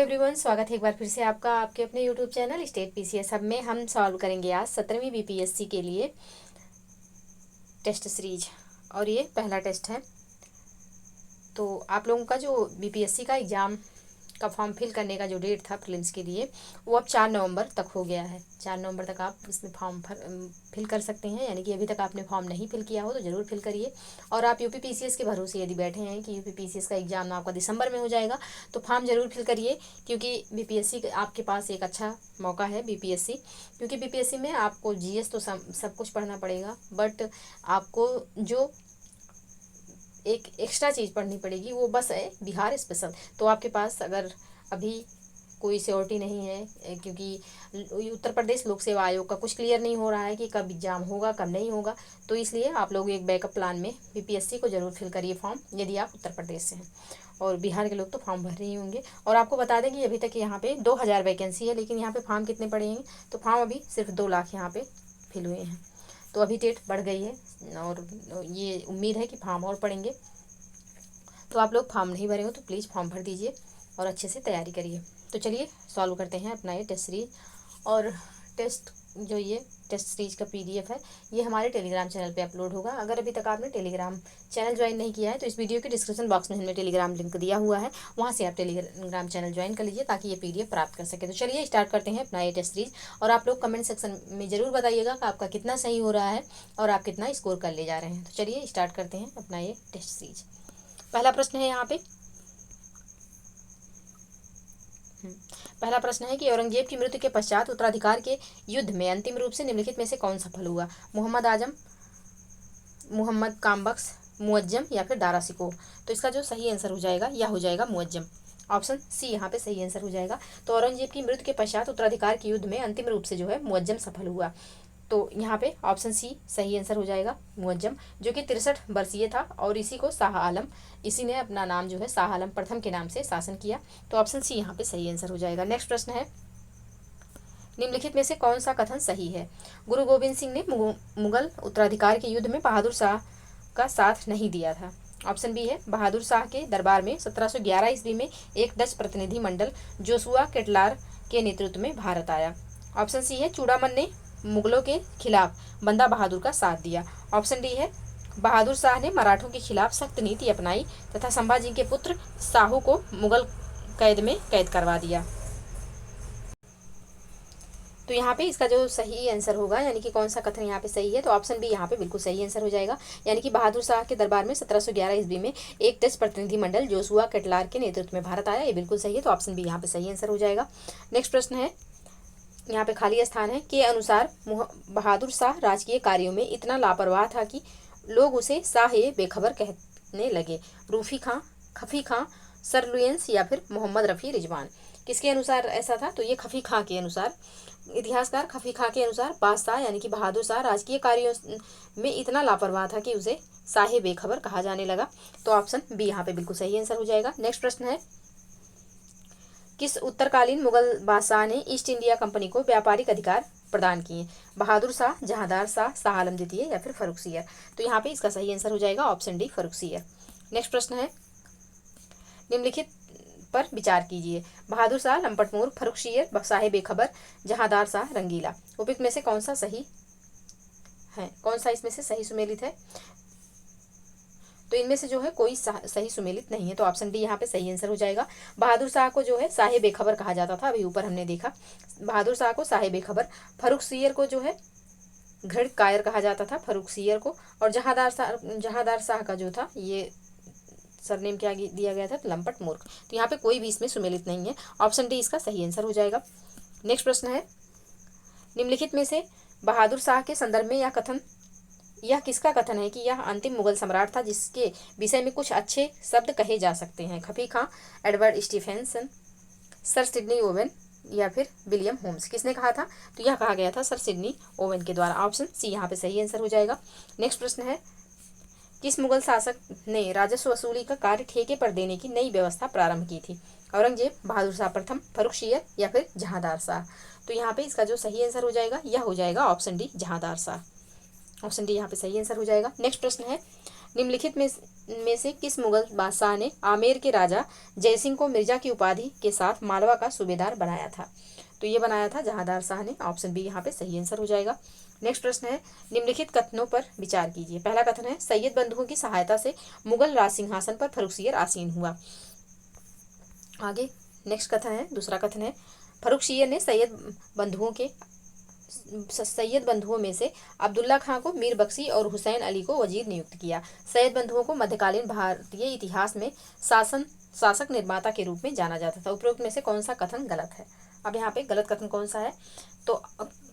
Everyone, स्वागत है एक बार फिर से आपका आपके अपने YouTube channel state PCS hub में। हम सॉल्व करेंगे आज 17वीं बीपीएससी के लिए टेस्ट सीरीज और ये पहला टेस्ट है। तो आप लोगों का जो बीपीएससी का एग्ज़ाम का फॉर्म फिल करने का जो डेट था प्रीलिम्स के लिए, वो अब 4 नवंबर तक हो गया है। 4 नवंबर तक आप इसमें फॉर्म फिल कर सकते हैं, यानी कि अभी तक आपने फॉर्म नहीं फिल किया हो तो ज़रूर फिल करिए। और आप यूपी पीसीएस के भरोसे यदि बैठे हैं कि यूपी पीसीएस का एग्ज़ाम आपका दिसंबर में हो जाएगा, तो फॉर्म ज़रूर फिल करिए, क्योंकि बीपीएससी आपके पास एक अच्छा मौका है। बीपीएससी, क्योंकि बीपीएससी में आपको जीएस तो सब कुछ पढ़ना पड़ेगा, बट आपको जो एक एक्स्ट्रा चीज़ पढ़नी पड़ेगी वो बस है बिहार स्पेशल। तो आपके पास अगर अभी कोई सियोरिटी नहीं है, क्योंकि उत्तर प्रदेश लोक सेवा आयोग का कुछ क्लियर नहीं हो रहा है कि कब एग्ज़ाम होगा कब नहीं होगा, तो इसलिए आप लोग एक बैकअप प्लान में बीपीएससी को ज़रूर फिल करिए फॉर्म, यदि आप उत्तर प्रदेश से हैं। और बिहार के लोग तो फॉर्म भर रहे ही होंगे। और आपको बता दें कि अभी तक यहाँ पे 2000 वैकेंसी है, लेकिन यहाँ पे फॉर्म कितने पड़े हैं, तो फॉर्म अभी सिर्फ 2 लाख यहाँ पे फिल हुए हैं। तो अभी डेट बढ़ गई है और ये उम्मीद है कि फॉर्म और पड़ेंगे। तो आप लोग फॉर्म नहीं भरे हो तो प्लीज़ फॉर्म भर दीजिए और अच्छे से तैयारी करिए। तो चलिए सॉल्व करते हैं अपना ये टेस्ट सीरीज। और ये टेस्ट सीरीज का पीडीएफ है, ये हमारे टेलीग्राम चैनल पे अपलोड होगा। अगर अभी तक आपने टेलीग्राम चैनल ज्वाइन नहीं किया है तो इस वीडियो के डिस्क्रिप्शन बॉक्स में हमने टेलीग्राम लिंक दिया हुआ है, वहाँ से आप टेलीग्राम चैनल ज्वाइन कर लीजिए ताकि ये पीडीएफ प्राप्त कर सके। तो चलिए स्टार्ट करते हैं अपना ये टेस्ट सीरीज। और आप लोग कमेंट सेक्शन में ज़रूर बताइएगा कि आपका कितना सही हो रहा है और आप कितना स्कोर कर ले जा रहे हैं। तो चलिए स्टार्ट करते हैं अपना ये टेस्ट सीरीज। पहला प्रश्न है यहाँ पे, पहला प्रश्न है कि औरंगजेब की मृत्यु के पश्चात उत्तराधिकार के युद्ध में अंतिम रूप से निम्नलिखित में से कौन सफल हुआ? मोहम्मद आजम, मोहम्मद कामबख्श, मुअज्जम या फिर दारा शिकोह? तो इसका जो सही आंसर हो जाएगा यह हो जाएगा मुअज्जम। ऑप्शन सी यहाँ पे सही आंसर हो जाएगा। तो औरंगजेब की मृत्यु के पश्चात उत्तराधिकार के युद्ध में अंतिम रूप से जो है मुअज्जम सफल हुआ। तो यहाँ पे ऑप्शन सी सही आंसर हो जाएगा मुअज्जम, जो कि 63 वर्षीय था और इसी को शाह आलम, इसी ने अपना नाम जो है शाह आलम प्रथम के नाम से शासन किया। तो ऑप्शन सी यहाँ पे सही आंसर हो जाएगा। नेक्स्ट प्रश्न है, निम्नलिखित में से कौन सा कथन सही है? गुरु गोविंद सिंह ने मुगल उत्तराधिकार के युद्ध में बहादुर शाह का साथ नहीं दिया था। ऑप्शन बी है, बहादुर शाह के दरबार में 1711 ईस्वी में एक डच प्रतिनिधि मंडल जोशुआ केटलार के नेतृत्व में भारत आया। ऑप्शन सी है, चूड़ामन ने मुगलों के खिलाफ बंदा बहादुर का साथ दिया। ऑप्शन डी है, बहादुर शाह ने मराठों के खिलाफ सख्त नीति अपनाई तथा संभाजी के पुत्र शाहू को मुगल कैद में कैद करवा दिया। तो यहाँ पे इसका जो सही आंसर होगा, यानी कि कौन सा कथन यहाँ पे सही है, तो ऑप्शन बी यहाँ पे बिल्कुल सही आंसर हो जाएगा। यानी कि बहादुर शाह के दरबार में 1711 ईस्वी में एक डच प्रतिनिधि मंडल जोशुआ केटलार के नेतृत्व में भारत आया, ये बिल्कुल सही है। तो ऑप्शन बी यहाँ पे सही आंसर हो जाएगा। नेक्स्ट प्रश्न है, यहाँ पे खाली स्थान है, के अनुसार बहादुर शाह राजकीय कार्यों में इतना लापरवाह था कि लोग उसे शाह बेखबर कहने लगे। रूफी खां, खफी खां, सर लुयंस या फिर मोहम्मद रफ़ी रिजवान? किसके अनुसार ऐसा था? तो ये खफी खां के अनुसार, इतिहासकार खफी खां के अनुसार बादशाह यानी कि बहादुर शाह राजकीय कार्यों में इतना लापरवाह था कि उसे शाह बेखबर कहा जाने लगा। तो ऑप्शन बी यहाँ पे बिल्कुल सही आंसर हो जाएगा। नेक्स्ट प्रश्न है, किस उत्तरकालीन मुगल बादशाह ने ईस्ट इंडिया कंपनी को व्यापारिक अधिकार प्रदान किए? बहादुर शाह, जहांदार शाह, शाह आलम द्वितीय या फिर फर्रुखसियर? तो यहाँ पे इसका सही आंसर हो जाएगा ऑप्शन डी फर्रुखसियर। नेक्स्ट प्रश्न है, निम्नलिखित पर विचार कीजिए। बहादुर शाह लंपटमूर, फर्रुखसियर शाह बेखबर, जहांदार शाह रंगीला? उपयुक्त में से कौन सा सही है, कौन सा इसमें से सही सुमेलित है? तो इनमें से जो है कोई सही सुमेलित नहीं है, तो ऑप्शन डी यहाँ पे सही आंसर हो जाएगा। बहादुर शाह को जो है शाह बेखबर कहा जाता था, अभी ऊपर हमने देखा, बहादुर शाह को शाह बेखबर, फर्रुखसियर को जो है घृण कायर कहा जाता था फर्रुखसियर को, और जहांदार शाह का जो था ये सरनेम क्या दिया गया था, लंपट मूर्ख। तो यहाँ पे कोई भी इसमें सुमेलित नहीं है, ऑप्शन डी इसका सही आंसर हो जाएगा। नेक्स्ट प्रश्न है, निम्नलिखित में से बहादुर शाह के संदर्भ में यह किसका कथन है कि यह अंतिम मुगल सम्राट था जिसके विषय में कुछ अच्छे शब्द कहे जा सकते हैं? Khafi Khan, Edward Stephenson, sir Sidney Owen या फिर विलियम होम्स? किसने कहा था? तो यह कहा गया था सर सिडनी ओवेन के द्वारा। ऑप्शन सी यहाँ पे सही आंसर हो जाएगा। नेक्स्ट प्रश्न है, किस मुगल शासक ने राजस्व वसूली का कार्य ठेके पर देने की नई व्यवस्था प्रारंभ की थी? औरंगजेब, बहादुर शाह प्रथम, फर्रुखसियर या फिर जहांदार शाह? तो यहाँ पे इसका जो सही आंसर हो जाएगा यह हो जाएगा option D Jahandar Shah. Option D यहाँ पे सही आंसर हो जाएगा। नेक्स्ट प्रश्न है, निम्नलिखित में में से किस मुगल बादशाह ने आमेर के राजा जयसिंह को मिर्जा की उपाधि के साथ मालवा का सूबेदार बनाया था? तो ये बनाया था जहांदार शाह ने। ऑप्शन बी यहाँ पे सही आंसर हो जाएगा। नेक्स्ट प्रश्न है, निम्नलिखित कथनों पर विचार कीजिए। पहला कथन है, सैयद बंधुओं की सहायता से मुगल राज सिंहासन पर फर्रुखसियर आसीन हुआ। आगे नेक्स्ट कथन है, दूसरा कथन है, फर्रुखसियर ने सैयद बंधुओं में से अब्दुल्ला खां को मीर बख्शी और हुसैन अली को वजीर नियुक्त किया। सैयद बंधुओं को मध्यकालीन भारतीय इतिहास में शासक निर्माता के रूप में जाना जाता था। उपरोक्त में से कौन सा कथन गलत है? अब यहाँ पे गलत कथन कौन सा है? तो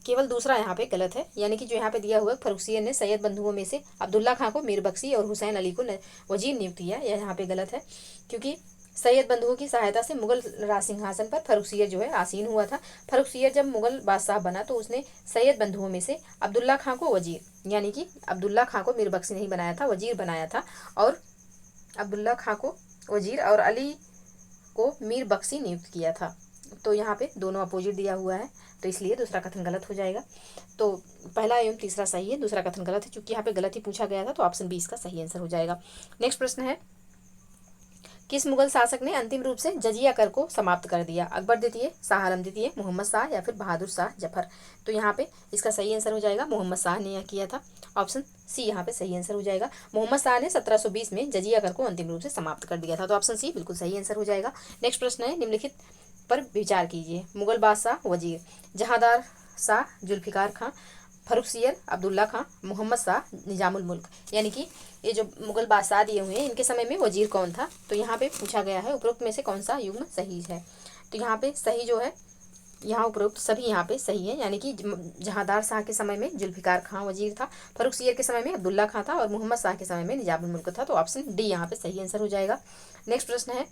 केवल दूसरा यहाँ पे गलत है, यानी कि जो यहाँ पे दिया हुआ है फर्रुखसियर ने सैयद बंधुओं में से अब्दुल्ला खां को मीर बख्शी और हुसैन अली को वजीर नियुक्त किया, यह यहाँ पे गलत है। क्योंकि सैयद बंधुओं की सहायता से मुगल राज सिंहासन पर फर्रुखसियर जो है आसीन हुआ था। फर्रुखसियर जब मुगल बादशाह बना तो उसने सैयद बंधुओं में से अब्दुल्ला खां को वजीर, यानी कि अब्दुल्ला खां को मीर बख्शी नहीं बनाया था, वजीर बनाया था, और अब्दुल्ला खां को वजीर और अली को मीर बख्शी नियुक्त किया था। तो यहाँ पे दोनों अपोजिट दिया हुआ है, तो इसलिए दूसरा कथन गलत हो जाएगा। तो पहला एवं तीसरा सही है, दूसरा कथन गलत है। चूंकि यहाँ पे गलत ही पूछा गया था तो ऑप्शन बी इसका सही आंसर हो जाएगा। नेक्स्ट प्रश्न है, किस मुगल शासक ने अंतिम रूप से जजिया कर को समाप्त कर दिया? अकबर द्वितीय, शाह आलम द्वितीय, मोहम्मद शाह या फिर बहादुर शाह जफर? तो यहाँ पे इसका सही आंसर हो जाएगा मोहम्मद शाह ने यह किया था। ऑप्शन सी यहाँ पे सही आंसर हो जाएगा। मोहम्मद शाह ने 1720 में जजिया कर को अंतिम रूप से समाप्त कर दिया था। तो ऑप्शन सी बिल्कुल सही आंसर हो जाएगा। नेक्स्ट प्रश्न है, निम्नलिखित पर विचार कीजिए। मुगल बादशाह वजीर, जहांदार शाह जुल्फिकार खां, फर्रुखसियर अब्दुल्ला खां, मोहम्मद शाह निजामुल मुल्क, यानी कि ये जो मुगल बादशाह दिए हुए हैं इनके समय में वजीर कौन था? तो यहाँ पे पूछा गया है उपरोक्त में से कौन सा युग्म सही है? तो यहाँ पे सही जो है, यहाँ उपरोक्त सभी यहाँ पे सही है, यानी कि जहांदार शाह के समय में जुल्फिकार खां वजीर था, फर्रुखसियर के समय में अब्दुल्ला खां था और मोहम्मद शाह के समय में निजामुल मुल्क था। तो ऑप्शन डी यहाँ पे सही आंसर हो जाएगा। नेक्स्ट प्रश्न है,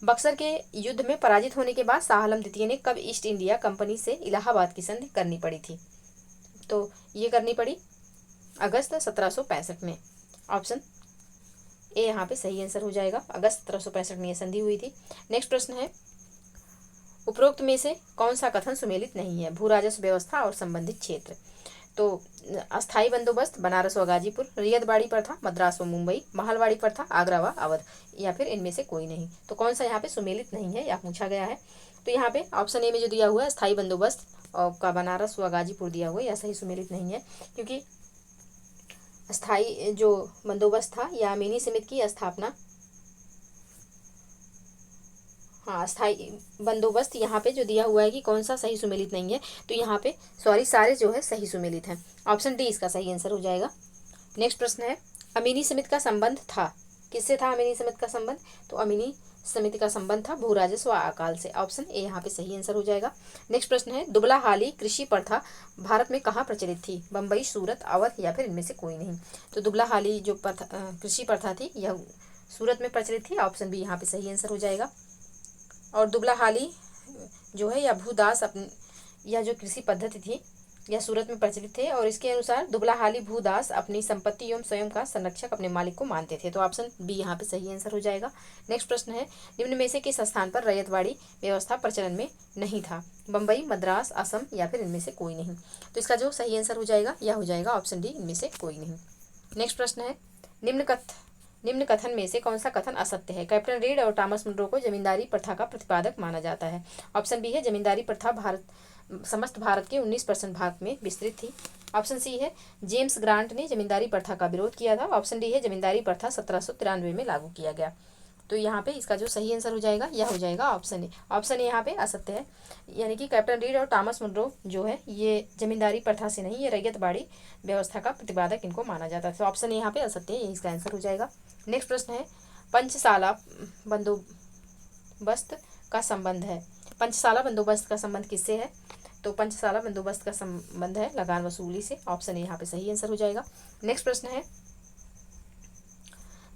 बक्सर के युद्ध में पराजित होने के बाद शाह आलम द्वितीय ने कब ईस्ट इंडिया कंपनी से इलाहाबाद की संधि करनी पड़ी थी? तो ये करनी पड़ी अगस्त 1765 में। ऑप्शन ए यहाँ पे सही आंसर हो जाएगा। अगस्त 1765 में ये संधि हुई थी। नेक्स्ट प्रश्न है, उपरोक्त में से कौन सा कथन सुमेलित नहीं है? भू राजस्व व्यवस्था और संबंधित क्षेत्र। तो अस्थाई बंदोबस्त बनारस व गाजीपुर, रियदवाड़ी पर था मद्रास व मुंबई, महलवाड़ी पर था आगरा व अवध, या फिर इनमें से कोई नहीं। तो कौन सा यहाँ पे सुमेलित नहीं है या पूछा गया है? तो यहाँ पे ऑप्शन ए में जो दिया हुआ है स्थायी बंदोबस्त और का बनारस व गाजीपुर दिया हुआ है, यह सही सुमेलित नहीं है। क्योंकि स्थायी जो बंदोबस्त था या अमीनी समिति की स्थापना, हाँ स्थायी बंदोबस्त यहाँ पे जो दिया हुआ है कि कौन सा सही सुमेलित नहीं है, तो यहाँ पे सॉरी सारे जो है सही सुमेलित हैं। ऑप्शन डी इसका सही आंसर हो जाएगा। नेक्स्ट प्रश्न है, अमीनी समिति का संबंध था, किससे था अमीनी समिति का संबंध? तो अमीनी समिति का संबंध था भू राजस्व व अकाल से। ऑप्शन ए यहाँ पे सही आंसर हो जाएगा। नेक्स्ट प्रश्न है, दुबला हाली कृषि प्रथा भारत में कहाँ प्रचलित थी? बम्बई, सूरत, अवध या फिर इनमें से कोई नहीं। तो दुबला हाली जो कृषि प्रथा थी यह सूरत में प्रचलित थी। ऑप्शन बी यहाँ पे सही आंसर हो जाएगा। और दुबला हाली जो है या भूदास अपनी यह जो कृषि पद्धति थी यह सूरत में प्रचलित थे, और इसके अनुसार दुबला हाली भूदास अपनी संपत्ति एवं स्वयं का संरक्षक अपने मालिक को मानते थे। तो ऑप्शन बी यहाँ पे सही आंसर हो जाएगा। नेक्स्ट प्रश्न है, निम्न में से किस स्थान पर रैयतवाड़ी व्यवस्था प्रचलन में नहीं था? बम्बई, मद्रास, असम या फिर इनमें से कोई नहीं। तो इसका जो सही आंसर हो जाएगा यह हो जाएगा ऑप्शन डी, इनमें से कोई नहीं। नेक्स्ट प्रश्न है, निम्न कथन में से कौन सा कथन असत्य है? कैप्टन रीड और टॉमस मुनरो को जमींदारी प्रथा का प्रतिपादक माना जाता है। ऑप्शन बी है जमींदारी प्रथा समस्त भारत के 19% भाग में विस्तृत थी। ऑप्शन सी है जेम्स ग्रांट ने जमींदारी प्रथा का विरोध किया था। ऑप्शन डी है जमींदारी प्रथा 1793 में लागू किया गया। तो यहाँ पे इसका जो सही आंसर हो जाएगा यह हो जाएगा ऑप्शन ए। ऑप्शन ए यहाँ पे असत्य है, यानी कि कैप्टन रीड और टॉमस मुनरो जो है ये जमींदारी प्रथा से नहीं, ये रैयतवाड़ी व्यवस्था का प्रतिपादक इनको माना जाता है। तो ऑप्शन ए यहाँ पे असत्य है, यही इसका आंसर हो जाएगा। नेक्स्ट प्रश्न है, पंचशाला बंदोबस्त का संबंध है। पंचशाला बंदोबस्त का संबंध किससे है? तो पंचशाला बंदोबस्त का संबंध है लगान वसूली से। ऑप्शन ए यहाँ पे सही आंसर हो जाएगा। नेक्स्ट प्रश्न है,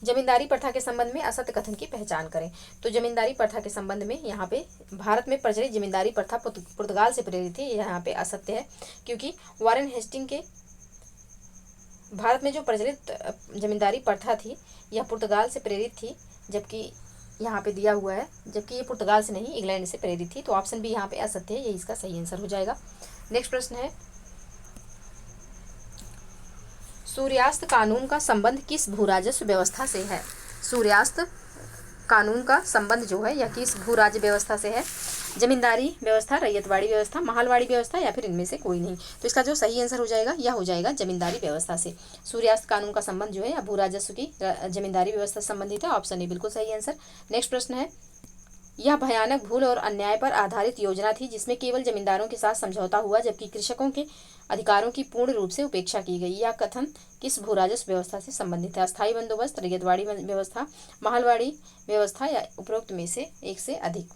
जमींदारी प्रथा के संबंध में असत्य कथन की पहचान करें। तो जमींदारी प्रथा के संबंध में यहाँ पे भारत में प्रचलित जमींदारी प्रथा पुर्तगाल से प्रेरित थी, यहाँ पे असत्य है। क्योंकि वारेन हेस्टिंग के भारत में जो प्रचलित जमींदारी प्रथा थी यह पुर्तगाल से प्रेरित थी, जबकि यहाँ पे दिया हुआ है जबकि ये पुर्तगाल से नहीं इंग्लैंड से प्रेरित थी। तो ऑप्शन बी यहाँ पे असत्य है, यही इसका सही आंसर हो जाएगा। नेक्स्ट प्रश्न है, सूर्यास्त कानून का संबंध किस भू राजस्व व्यवस्था से है? सूर्यास्त कानून का संबंध जो है यह किस भू राज्य व्यवस्था से है? जमींदारी व्यवस्था, रैयतवाड़ी व्यवस्था, महलवाड़ी व्यवस्था या फिर इनमें से कोई नहीं। तो इसका जो सही आंसर हो जाएगा यह हो जाएगा जमींदारी व्यवस्था से। सूर्यास्त कानून का संबंध जो है यह भू राजस्व की जमींदारी व्यवस्था से संबंधित है। ऑप्शन ए बिल्कुल सही आंसर। नेक्स्ट प्रश्न है, यह भयानक भूल और अन्याय पर आधारित योजना थी जिसमें केवल जमींदारों के साथ समझौता हुआ जबकि कृषकों के अधिकारों की पूर्ण रूप से उपेक्षा की गई। यह कथन किस भू राजस्व व्यवस्था से संबंधित है? अस्थायी बंदोबस्त, रैयतवाड़ी व्यवस्था, महलवाड़ी व्यवस्था या उपरोक्त में से एक से अधिक।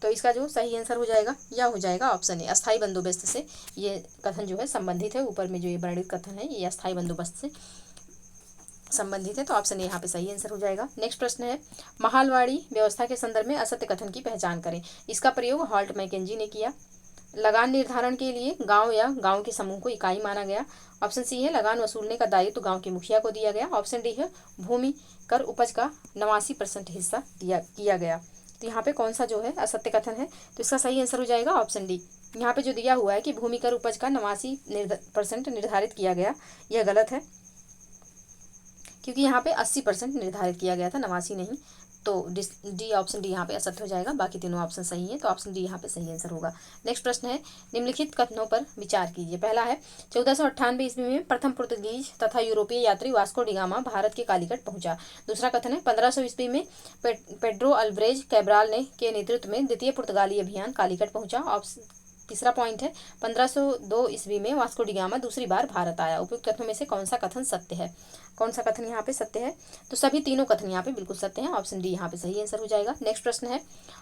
तो इसका जो सही आंसर हो जाएगा यह हो जाएगा ऑप्शन ए, अस्थायी बंदोबस्त से ये कथन जो है संबंधित है। ऊपर में जो ये वर्णित कथन है ये अस्थायी बंदोबस्त से संबंधित है। तो ऑप्शन ए यहाँ पे सही आंसर हो जाएगा। नेक्स्ट प्रश्न है, महलवाड़ी व्यवस्था के संदर्भ में असत्य कथन की पहचान करें। इसका प्रयोग हॉल्ट मैकेंजी ने किया। लगान निर्धारण के लिए गांव या गांव के समूह को इकाई माना गया। ऑप्शन सी है, लगान वसूलने का दायित्व गांव के मुखिया को दिया गया। ऑप्शन डी है, भूमि कर उपज का 89% हिस्सा किया गया। तो यहाँ पे कौन सा जो है असत्य कथन है? तो इसका सही आंसर हो जाएगा ऑप्शन डी। यहाँ पे जो दिया हुआ है कि भूमि कर उपज का 89% निर्धारित किया गया, यह गलत है क्योंकि यहाँ पे 80% निर्धारित किया गया था, 89 नहीं। तो डी ऑप्शन डी यहाँ पे असत्य हो जाएगा। बाकी तीनों ऑप्शन सही हैं, तो ऑप्शन डी यहाँ पे सही आंसर होगा। नेक्स्ट प्रश्न है, निम्नलिखित कथनों पर विचार कीजिए। पहला है, 1498 ईस्वी में प्रथम पुर्तगीज तथा यूरोपीय यात्री वास्को डी गामा भारत के कालीकट पहुंचा। दूसरा कथन है, 1500 ईस्वी में पेड्रो अल्वारेज कैब्राल के नेतृत्व में द्वितीय पुर्तगाली अभियान कालीकट पहुंचा। तीसरा पॉइंट है, 1502 ईस्वी में वास्को डी गामा दूसरी बार भारत आया। उपयुक्त कथनों में से कौन सा कथन सत्य है? कौन सा कथन यहाँ पे सत्य है? तो सभी तीनों कथन यहाँ पे बिल्कुल सत्य हैं। ऑप्शन डी यहाँ पे सही आंसर हो जाएगा। नेक्स्ट प्रश्न है,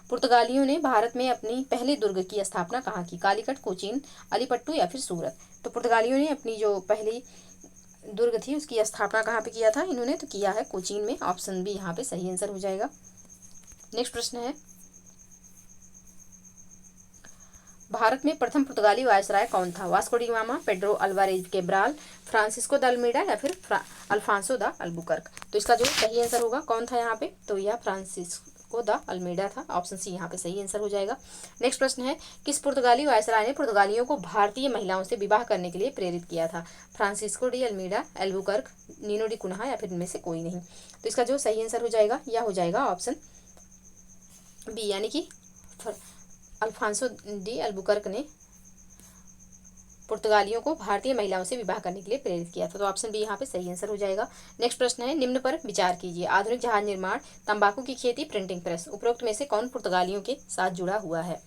पुर्तगालियों ने भारत में अपनी पहले दुर्ग की स्थापना कहाँ की? कालीकट, कोचीन, अलीपट्टू या फिर सूरत? तो पुर्तगालियों ने अपनी जो पहली दुर्ग थी उसकी स्थापना कहाँ पे किया था इन्होंने? तो किया है कोचीन में। ऑप्शन बी यहाँ पे सही आंसर हो जाएगा। नेक्स्ट प्रश्न है, भारत में प्रथम पुर्तगाली वायसराय कौन था? Vasco da Gama, Pedro Alvares Cabral, Francisco de Almeida या फिर अल्फांसो द अल्बुकर्क? तो इसका जो सही आंसर होगा कौन था यहाँ पे? तो यह फ्रांसिस्को द अल्मेडा था। ऑप्शन सी यहाँ पे सही आंसर हो जाएगा। नेक्स्ट प्रश्न है, किस पुर्तगाली वायसराय ने पुर्तगालियों को भारतीय महिलाओं से विवाह करने के लिए प्रेरित किया था? Francisco de Almeida, Albuquerque, Nuno da Cunha या फिर इनमें से कोई नहीं? तो इसका जो सही आंसर हो जाएगा यह हो जाएगा ऑप्शन बी, यानी कि अल्फांसो डी अल्बुकर्क ने पुर्तगालियों को भारतीय महिलाओं से विवाह करने के लिए प्रेरित किया था। तो ऑप्शन बी यहाँ पे सही आंसर हो जाएगा। नेक्स्ट प्रश्न है, निम्न पर विचार कीजिए। आधुनिक जहाज निर्माण, तंबाकू की खेती, प्रिंटिंग प्रेस, उपरोक्त में से कौन पुर्तगालियों के साथ जुड़ा हुआ है?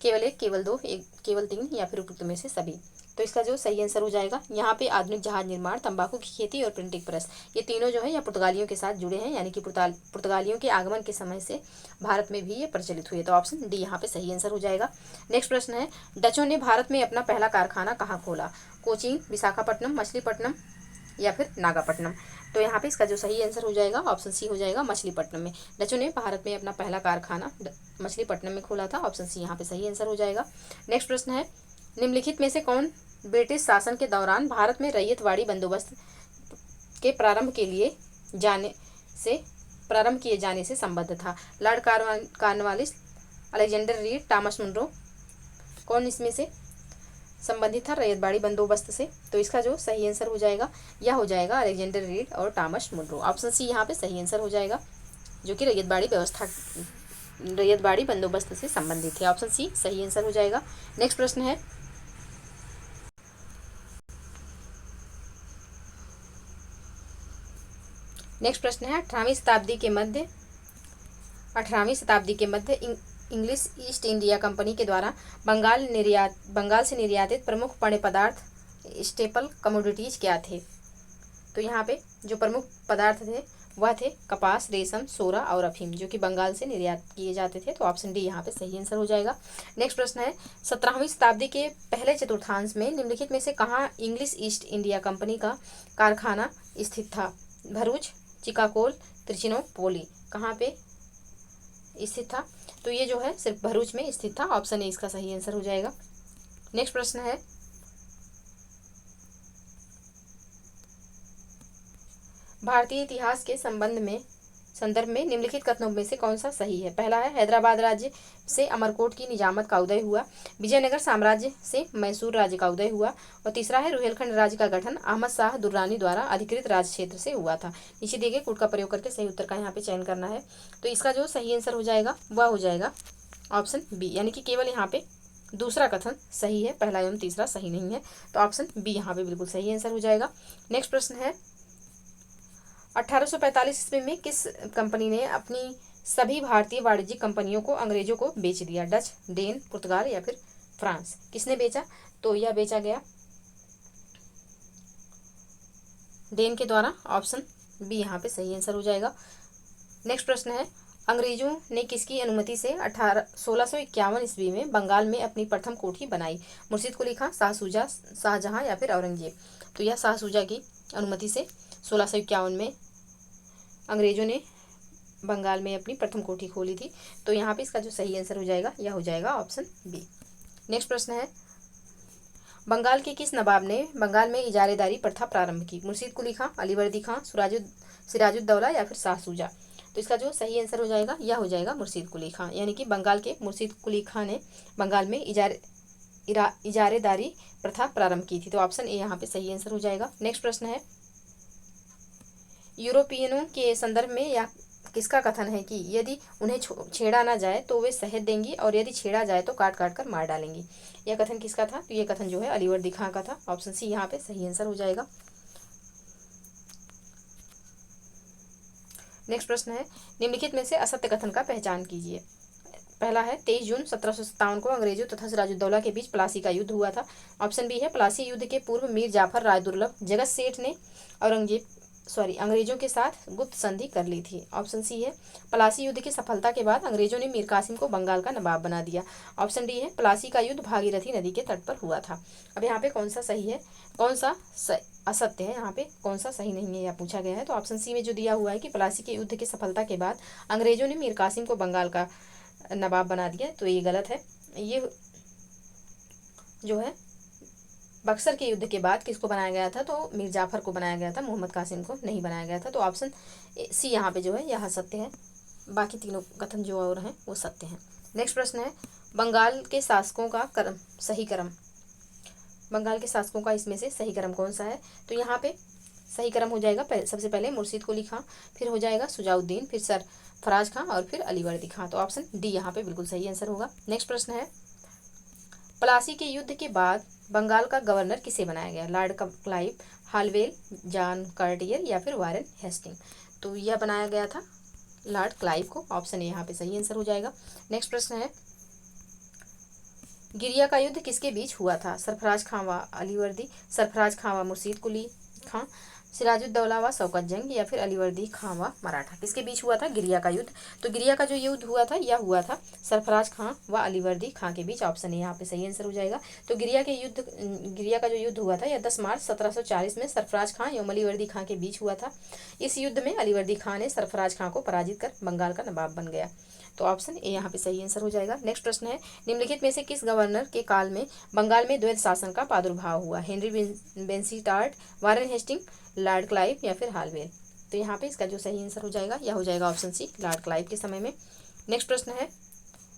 केवल एक, केवल दो, एक, केवल तीन या फिर उपरोक्त में से सभी? तो इसका जो सही आंसर हो जाएगा यहाँ पे आधुनिक जहाज निर्माण, तंबाकू की खेती और प्रिंटिंग प्रेस, ये तीनों जो है यह पुर्तगालियों के साथ जुड़े हैं, यानी कि पुर्तगालियों के आगमन के समय से भारत में भी ये प्रचलित हुए। तो ऑप्शन डी यहाँ पे सही आंसर हो जाएगा। नेक्स्ट प्रश्न है, डचों ने भारत में अपना पहला कारखाना कहाँ खोला? कोचीन, विशाखापट्टनम, मछलीपट्टनम या फिर नागापट्टनम? तो यहाँ पे इसका जो सही आंसर हो जाएगा ऑप्शन सी हो जाएगा, मछलीपट्टनम में। डचों ने भारत में अपना पहला कारखाना मछलीपट्टनम में खोला था। ऑप्शन सी यहाँ पे सही आंसर हो जाएगा। नेक्स्ट प्रश्न है, निम्नलिखित में से कौन ब्रिटिश शासन के दौरान भारत में रैयतवाड़ी बंदोबस्त के प्रारंभ किए जाने से संबद्ध था? Lord Cornwallis, Alexander Read, Thomas Munro? कौन इसमें से संबंधित था रैयतवाड़ी बंदोबस्त से? तो इसका जो सही आंसर हो जाएगा यह हो जाएगा अलेक्जेंडर रीड और टॉमस मुनरो। ऑप्शन सी यहाँ पे सही आंसर हो जाएगा, जो कि रैयतवाड़ी बंदोबस्त से संबंधित है। ऑप्शन सी सही आंसर हो जाएगा। नेक्स्ट प्रश्न है, नेक्स्ट प्रश्न है, 18वीं शताब्दी के मध्य इंग्लिश ईस्ट इंडिया कंपनी के द्वारा बंगाल से निर्यातित प्रमुख पेय पदार्थ स्टेपल कमोडिटीज क्या थे? तो यहाँ पे जो प्रमुख पदार्थ थे वह थे कपास, रेशम, सोरा और अफीम, जो कि बंगाल से निर्यात किए जाते थे। तो ऑप्शन डी यहाँ पे सही आंसर हो जाएगा। नेक्स्ट प्रश्न है, 17वीं शताब्दी के पहले चतुर्थांश में निम्नलिखित में से कहाँ इंग्लिश ईस्ट इंडिया कंपनी का कारखाना स्थित था? भरूच, चिकागोल, त्रिचिनोपोली, कहाँ पे स्थित था? तो ये जो है सिर्फ भरूच में स्थित था। ऑप्शन ए इसका सही आंसर हो जाएगा। नेक्स्ट प्रश्न है, भारतीय इतिहास के संदर्भ में निम्नलिखित कथनों में से कौन सा सही है। पहला है, हैदराबाद राज्य से अमरकोट की निजामत का उदय हुआ। विजयनगर साम्राज्य से मैसूर राज्य का उदय हुआ। और तीसरा है, रुहेलखंड राज्य का गठन अहमद शाह दुर्रानी द्वारा अधिकृत राज क्षेत्र से हुआ था। नीचे दिए गए कूट का प्रयोग करके सही उत्तर का यहाँ पे चयन करना है। तो इसका जो सही आंसर हो जाएगा वह हो जाएगा ऑप्शन बी, यानी कि केवल यहाँ पे दूसरा कथन सही है, पहला एवं तीसरा सही नहीं है। तो ऑप्शन बी यहाँ पे बिल्कुल सही आंसर हो जाएगा। नेक्स्ट प्रश्न है, 1845 ईस्वी में किस कंपनी ने अपनी सभी भारतीय वाणिज्यिक कंपनियों को अंग्रेजों को बेच दिया। डच, डेन, पुर्तगाल या फिर फ्रांस, किसने बेचा। तो यह बेचा गया डेन के द्वारा। ऑप्शन बी यहाँ पे सही आंसर हो जाएगा। नेक्स्ट प्रश्न है, अंग्रेजों ने किसकी अनुमति से 1651 ईस्वी में बंगाल में अपनी प्रथम कोठी बनाई। मुर्शिद कुली खां, शाह शुजा, शाहजहां या फिर औरंगजेब। तो यह शाह शुजा की अनुमति से 1651 में अंग्रेजों ने बंगाल में अपनी प्रथम कोठी खोली थी। तो यहाँ पे इसका जो सही आंसर हो जाएगा यह हो जाएगा ऑप्शन बी। नेक्स्ट प्रश्न है, बंगाल के किस नवाब ने बंगाल में इजारेदारी प्रथा प्रारंभ की। मुर्शिद कुली खां, अलीवर्दी खां, सिराजुद्दौला या फिर शाह शुजा। तो इसका जो सही आंसर हो जाएगा यह हो जाएगा मुर्शिद कुली खां, यानी कि बंगाल के मुर्शिद कुली खां ने बंगाल में इजारेदारी प्रथा प्रारंभ की थी। तो ऑप्शन ए यहाँ पे सही आंसर हो जाएगा। नेक्स्ट प्रश्न है, यूरोपियनों के संदर्भ में यह किसका कथन है कि यदि उन्हें छेड़ा ना जाए तो वे शहद देंगी और यदि छेड़ा जाए तो काट काट कर मार डालेंगी। यह कथन किसका था। तो यह कथन जो है अलीवर्दी खां का था। ऑप्शन सी यहाँ पे सही आंसर हो जाएगा। नेक्स्ट प्रश्न है, निम्नलिखित में से असत्य कथन का पहचान कीजिए। पहला है, 23 जून 1757 को अंग्रेजों तथा सिराजुद्दौला के बीच प्लासी का युद्ध हुआ था। ऑप्शन बी है, प्लासी युद्ध के पूर्व मीर जाफर राय दुर्लभ जगत सेठ ने अंग्रेजों के साथ गुप्त संधि कर ली थी। ऑप्शन सी है, प्लासी युद्ध की सफलता के बाद अंग्रेजों ने मीर कासिम को बंगाल का नवाब बना दिया। ऑप्शन डी है, प्लासी का युद्ध भागीरथी नदी के तट पर हुआ था। अब यहाँ पे कौन सा सही है, कौन सा असत्य है, यहाँ पे कौन सा सही नहीं है यह पूछा गया है। तो ऑप्शन सी में जो दिया हुआ है कि प्लासी के युद्ध की सफलता के बाद अंग्रेजों ने मीर कासिम को बंगाल का नवाब बना दिया, तो ये गलत है। ये जो है बक्सर के युद्ध के बाद किसको बनाया गया था। तो मीर जाफर को बनाया गया था, मोहम्मद कासिम को नहीं बनाया गया था। तो ऑप्शन सी यहाँ पे जो है यह सत्य है, बाकी तीनों कथन जो और हैं वो सत्य हैं। नेक्स्ट प्रश्न है, बंगाल के शासकों का सही क्रम, बंगाल के शासकों का इसमें से सही क्रम कौन सा है। तो यहाँ पे सही क्रम हो जाएगा, सबसे पहले मुर्शिद कुली खां, फिर हो जाएगा सुजाउद्दीन, फिर सरफराज खां और फिर अलीवर्दी खां। तो ऑप्शन डी यहाँ पे बिल्कुल सही आंसर होगा। नेक्स्ट प्रश्न है, प्लासी के युद्ध के बाद बंगाल का गवर्नर किसे बनाया गया। Lord Clive, Holwell, John Cartier या फिर वारेन हेस्टिंग। तो यह बनाया गया था लॉर्ड क्लाइव को। ऑप्शन ए यहाँ पे सही आंसर हो जाएगा। नेक्स्ट प्रश्न है, गिरिया का युद्ध किसके बीच हुआ था। सरफराज खां व अलीवर्दी, सरफराज खां व मुर्शिद कुली खां, सिराजुद्दौला व शौकत जंग या फिर अलीवर्दी खां व मराठा। किसके बीच हुआ था गिरिया का युद्ध। तो गिरिया का जो युद्ध हुआ था यह हुआ था सरफराज खां व अलीवर्दी खां के बीच। ऑप्शन ए यहाँ पे सही आंसर हो जाएगा। तो गिरिया का जो युद्ध हुआ था यह 10 मार्च 1740 में सरफराज खां एवं अलीवर्दी खां के बीच हुआ था। इस युद्ध में अलीवर्दी खां ने सरफराज खां को पराजित कर बंगाल का नवाब बन गया। तो ऑप्शन ए यहाँ पे सही आंसर हो जाएगा। नेक्स्ट प्रश्न है, निम्नलिखित में से किस गवर्नर के काल में बंगाल में द्वैध शासन का प्रादुर्भाव हुआ। Henry Vansittart, Warren Hastings, lord Clive या फिर हालवेल। तो यहाँ पे इसका जो सही आंसर हो जाएगा यह हो जाएगा ऑप्शन सी, लॉर्ड क्लाइव के समय में। नेक्स्ट प्रश्न है,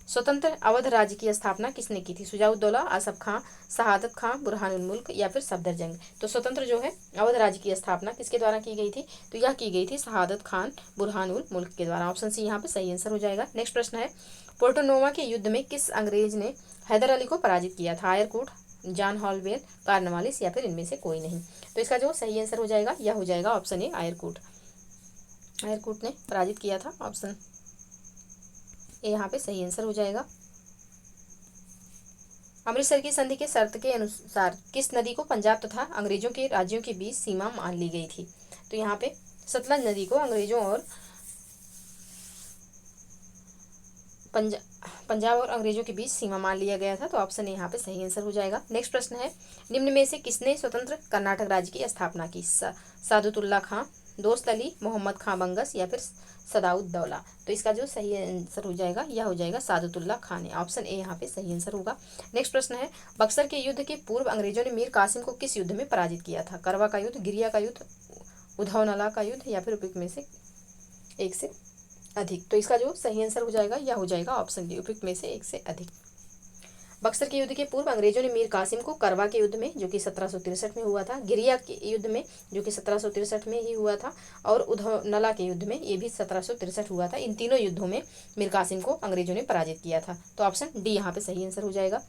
स्वतंत्र अवध राज्य की स्थापना किसने की थी। सुजाउद्दौला, आसफ खां, शहादत खां, बुरहानुल मुल्क या फिर सफदरजंग। तो स्वतंत्र जो है अवध राज्य की स्थापना किसके द्वारा की गई थी। तो यह की गई थी शहादत खान बुरहानुल मुल्क के द्वारा। ऑप्शन सी यहाँ पे सही आंसर हो जाएगा। नेक्स्ट प्रश्न है, पोर्टोनोवा के युद्ध में किस अंग्रेज ने हैदर अली को पराजित किया था। आयरकूट, जॉन हॉलवेल, कार्नवालिस या फिर इनमें से कोई नहीं। तो इसका जो सही आंसर हो जाएगा यह हो जाएगा ऑप्शन ए, आयरकूट। आयरकूट ने पराजित किया था। ऑप्शन ए यहाँ पे सही आंसर हो जाएगा। अमृतसर की संधि के शर्त के अनुसार किस नदी को पंजाब तथा अंग्रेजों के राज्यों के बीच सीमा मान ली गई थी। तो यहाँ पे सतलज नदी को अंग्रेजों और पंजाब और अंग्रेजों के बीच सीमा मान लिया गया था। तो ऑप्शन ए यहाँ पे सही आंसर हो जाएगा। नेक्स्ट प्रश्न है, निम्न में से किसने स्वतंत्र कर्नाटक राज्य की स्थापना की। सादुतुल्ला खां, दोस्त अली, मोहम्मद खां बंगस या फिर सदाउद्दौला। तो इसका जो सही आंसर हो जाएगा यह हो जाएगा सादुतुल्ला खां ने। ऑप्शन ए यहाँ पे सही आंसर होगा। नेक्स्ट प्रश्न है, बक्सर के युद्ध के पूर्व अंग्रेजों ने मीर कासिम को किस युद्ध में पराजित किया था। करवा का युद्ध, गिरिया का युद्ध, उद्धवनाला का युद्ध या फिर उपयुक्त में से एक से अधिक। तो इसका जो सही आंसर हो जाएगा यह हो जाएगा ऑप्शन डी, उपयुक्त में से एक से अधिक। बक्सर के युद्ध के पूर्व अंग्रेजों ने मीर कासिम को करवा के युद्ध में, जो कि 1763 में हुआ था, गिरिया के युद्ध में, जो कि 1763 में ही हुआ था, और उधौनला के युद्ध में, ये भी 1763 हुआ था। इन तीनों युद्धों में मीर कासिम को अंग्रेजों ने पराजित किया था। तो ऑप्शन डी यहाँ पे सही आंसर हो जाएगा।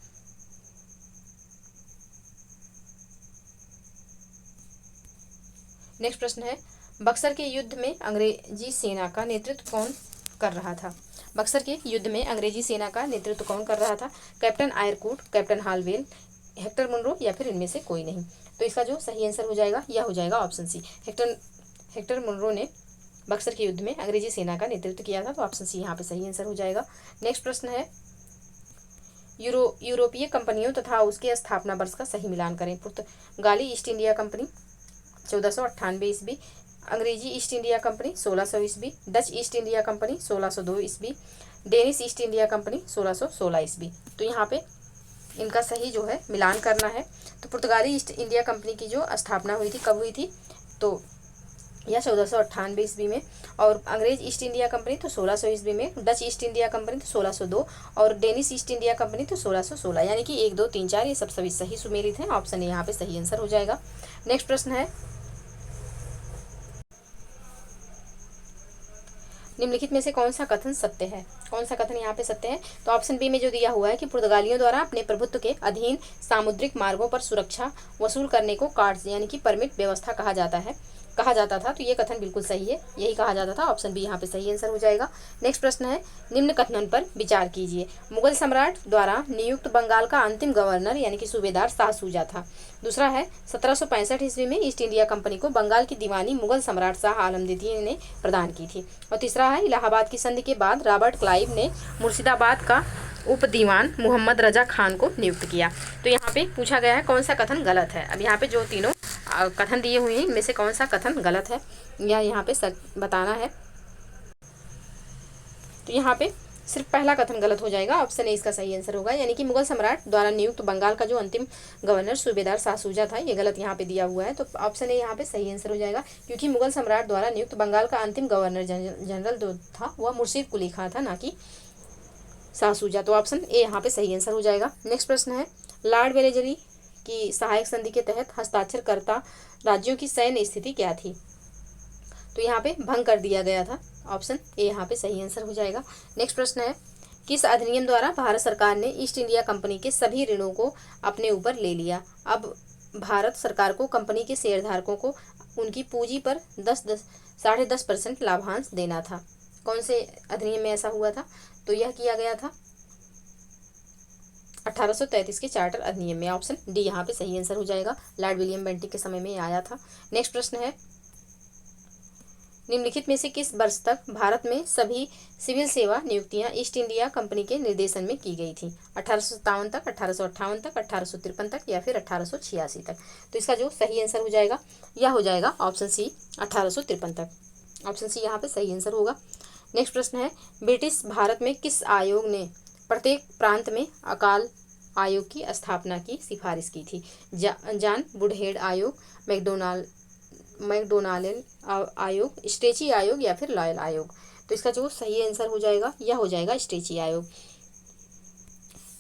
नेक्स्ट प्रश्न है, बक्सर के युद्ध में अंग्रेजी सेना का नेतृत्व कौन कर रहा था? बक्सर के युद्ध में अंग्रेजी सेना का नेतृत्व कौन कर रहा था? Captain Eyre Coote, Captain Holwell, Hector Munro, या फिर इनमें से कोई नहीं। तो इसका जो सही आंसर हो जाएगा यह हो जाएगा ऑप्शन सी, हेक्टर मुनरो ने बक्सर के युद्ध में अंग्रेजी सेना का नेतृत्व किया था। तो ऑप्शन सी यहाँ पे सही आंसर हो जाएगा। नेक्स्ट प्रश्न है, यूरोपीय कंपनियों तथा उसके स्थापना वर्ष का सही मिलान करें। पुर्तगाली ईस्ट इंडिया कंपनी 1498 ईस्वी, अंग्रेजी ईस्ट इंडिया कंपनी 1600 ईस्वी, डच ईस्ट इंडिया कंपनी 1602 ईस्वी, डेनिश ईस्ट इंडिया कंपनी 1616 ईस्वी। तो यहाँ पे इनका सही जो है मिलान करना है। तो पुर्तगाली ईस्ट इंडिया कंपनी की जो स्थापना हुई थी कब हुई थी? तो यह 1498 ईस्वी में, और अंग्रेज ईस्ट इंडिया कंपनी तो 1600 ईस्वी में, डच ईस्ट इंडिया कंपनी तो 1602, और डेनिश ईस्ट इंडिया कंपनी तो 1616। यानी कि 1, 2, 3, 4 ये सब सभी सही सुमेलित हैं। ऑप्शन ए यहाँ पे सही आंसर हो जाएगा। नेक्स्ट प्रश्न है, निम्नलिखित में से कौन सा कथन सत्य है? कौन सा कथन यहाँ पे सत्य है? तो ऑप्शन बी में जो दिया हुआ है कि पुर्तगालियों द्वारा अपने प्रभुत्व के अधीन सामुद्रिक मार्गों पर सुरक्षा वसूल करने को कार्ड्स यानी कि परमिट व्यवस्था कहा जाता था। तो ये कथन बिल्कुल सही है, यही कहा जाता था। ऑप्शन बी यहाँ पे सही आंसर हो जाएगा। नेक्स्ट प्रश्न है, निम्न कथनों पर विचार कीजिए। मुगल सम्राट द्वारा नियुक्त बंगाल का अंतिम गवर्नर यानी कि सूबेदार शाह सूजा था। दूसरा है, 1765 ईस्वी में ईस्ट इंडिया कंपनी को बंगाल की दीवानी मुगल सम्राट शाह आलम द्वितीय ने प्रदान की थी। और तीसरा है, इलाहाबाद की संधि के बाद रॉबर्ट क्लाइव ने मुर्शिदाबाद का उप दीवान मोहम्मद रजा खान को नियुक्त किया। तो यहाँ पे पूछा गया है कौन सा कथन गलत है। अब यहाँ पे जो तीनों कथन दिए हुए हैं इनमें से कौन सा कथन गलत है या यहाँ पे सच बताना है। तो यहाँ पे सिर्फ पहला कथन गलत हो जाएगा, ऑप्शन ए इसका सही आंसर होगा। यानी कि मुगल सम्राट द्वारा नियुक्त बंगाल का जो अंतिम गवर्नर सूबेदार शाह सूजा था, ये गलत यहाँ पे दिया हुआ है। तो ऑप्शन ए यहाँ पे सही आंसर हो जाएगा, क्योंकि मुगल सम्राट द्वारा नियुक्त बंगाल का अंतिम गवर्नर जनरल जो था वह मुर्शीद कुली खां था, ना कि शाह सूजा। तो ऑप्शन ए यहाँ पे सही आंसर हो जाएगा। नेक्स्ट प्रश्न है, लॉर्ड वेलेजरी की सहायक संधि के तहत हस्ताक्षरकर्ता राज्यों की सैन्य स्थिति क्या थी? तो यहाँ पे भंग कर दिया गया था। ऑप्शन ए यहाँ पे सही आंसर हो जाएगा। नेक्स्ट प्रश्न है, किस अधिनियम द्वारा भारत सरकार ने ईस्ट इंडिया कंपनी के सभी ऋणों को अपने ऊपर ले लिया? अब भारत सरकार को कंपनी के शेयरधारकों को उनकी पूंजी पर 10.5% लाभांश देना था। कौन से अधिनियम में ऐसा हुआ था? तो यह किया गया था 1833 के चार्टर अधिनियम में। ऑप्शन डी यहाँ पे सही आंसर हो जाएगा। लॉर्ड विलियम बेंटिक के समय में आया था। नेक्स्ट प्रश्न है, निम्नलिखित में से किस वर्ष तक भारत में सभी सिविल सेवा नियुक्तियां ईस्ट इंडिया कंपनी के निर्देशन में की गई थी? 1857 तक, 1858 तक, 1853 तक, या फिर 1886 तक? तो इसका जो सही आंसर हो जाएगा यह हो जाएगा ऑप्शन सी 1853 तक। ऑप्शन सी यहाँ पे सही आंसर होगा। नेक्स्ट प्रश्न है, ब्रिटिश भारत में किस आयोग ने प्रत्येक प्रांत में अकाल आयोग की स्थापना की सिफारिश की थी? जॉन वुडहेड आयोग, मैकडोनाल्ड आयोग, स्ट्रेची आयोग, या फिर लॉयल आयोग? तो इसका जो सही आंसर हो जाएगा यह हो जाएगा स्ट्रेची आयोग।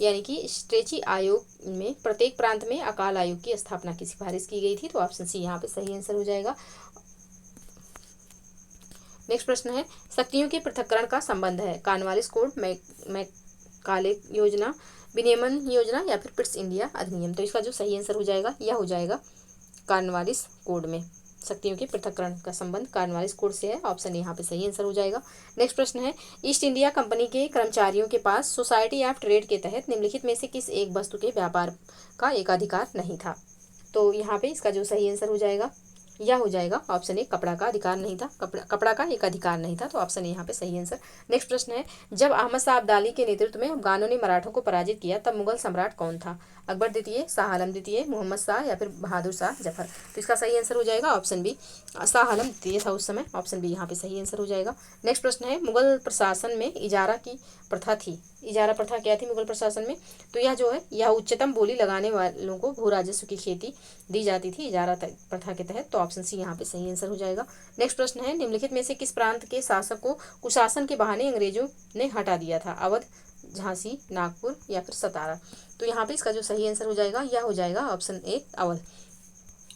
यानी कि स्ट्रेची आयोग में प्रत्येक प्रांत में अकाल आयोग की स्थापना की सिफारिश की गई थी। तो ऑप्शन सी यहाँ पे सही आंसर हो जाएगा। नेक्स्ट प्रश्न है, शक्तियों के पृथक्करण का संबंध है कॉर्नवालिस कोड, मैकाले योजना, विनियमन योजना, या फिर पिट्स इंडिया अधिनियम? तो इसका जो सही आंसर हो जाएगा यह हो जाएगा कॉर्नवालिस कोड में शक्तियों के पृथक्करण का संबंध कॉर्नवालिस कोड से है। ऑप्शन यहाँ पे सही आंसर हो जाएगा। नेक्स्ट प्रश्न है, ईस्ट इंडिया कंपनी के कर्मचारियों के पास सोसाइटी ऑफ ट्रेड के तहत निम्नलिखित में से किस एक वस्तु के व्यापार का एकाधिकार नहीं था? तो यहाँ पे इसका जो सही आंसर हो जाएगा यह हो जाएगा ऑप्शन ए कपड़ा का अधिकार नहीं था, कपड़ा का एक अधिकार नहीं था। तो ऑप्शन ए यहाँ पे सही आंसर। नेक्स्ट प्रश्न है, जब अहमद शाह अब्दाली के नेतृत्व में अफगानों ने मराठों को पराजित किया तब मुगल सम्राट कौन था? अकबर द्वितीय, शाह आलम द्वितीय, मोहम्मद शाह, या फिर बहादुर शाह जफर? तो इसका सही आंसर हो जाएगा ऑप्शन बी, शाह आलम द्वितीय था उस समय। ऑप्शन बी यहाँ पे सही आंसर हो जाएगा। नेक्स्ट प्रश्न है, मुगल प्रशासन में इजारा की प्रथा थी। इजारा प्रथा क्या थी मुगल प्रशासन में? तो यह जो है यह उच्चतम बोली लगाने वालों को भू राजस्व की खेती दी जाती थी इजारा प्रथा के तहत। तो ऑप्शन सी यहाँ पे सही आंसर हो जाएगा। नेक्स्ट प्रश्न है, निम्नलिखित में से किस प्रांत के शासक को कुशासन के बहाने अंग्रेजों ने हटा दिया था? अवध, झांसी, नागपुर या फिर सतारा? तो यहाँ पे इसका जो सही आंसर हो जाएगा यह हो जाएगा ऑप्शन ए अवध।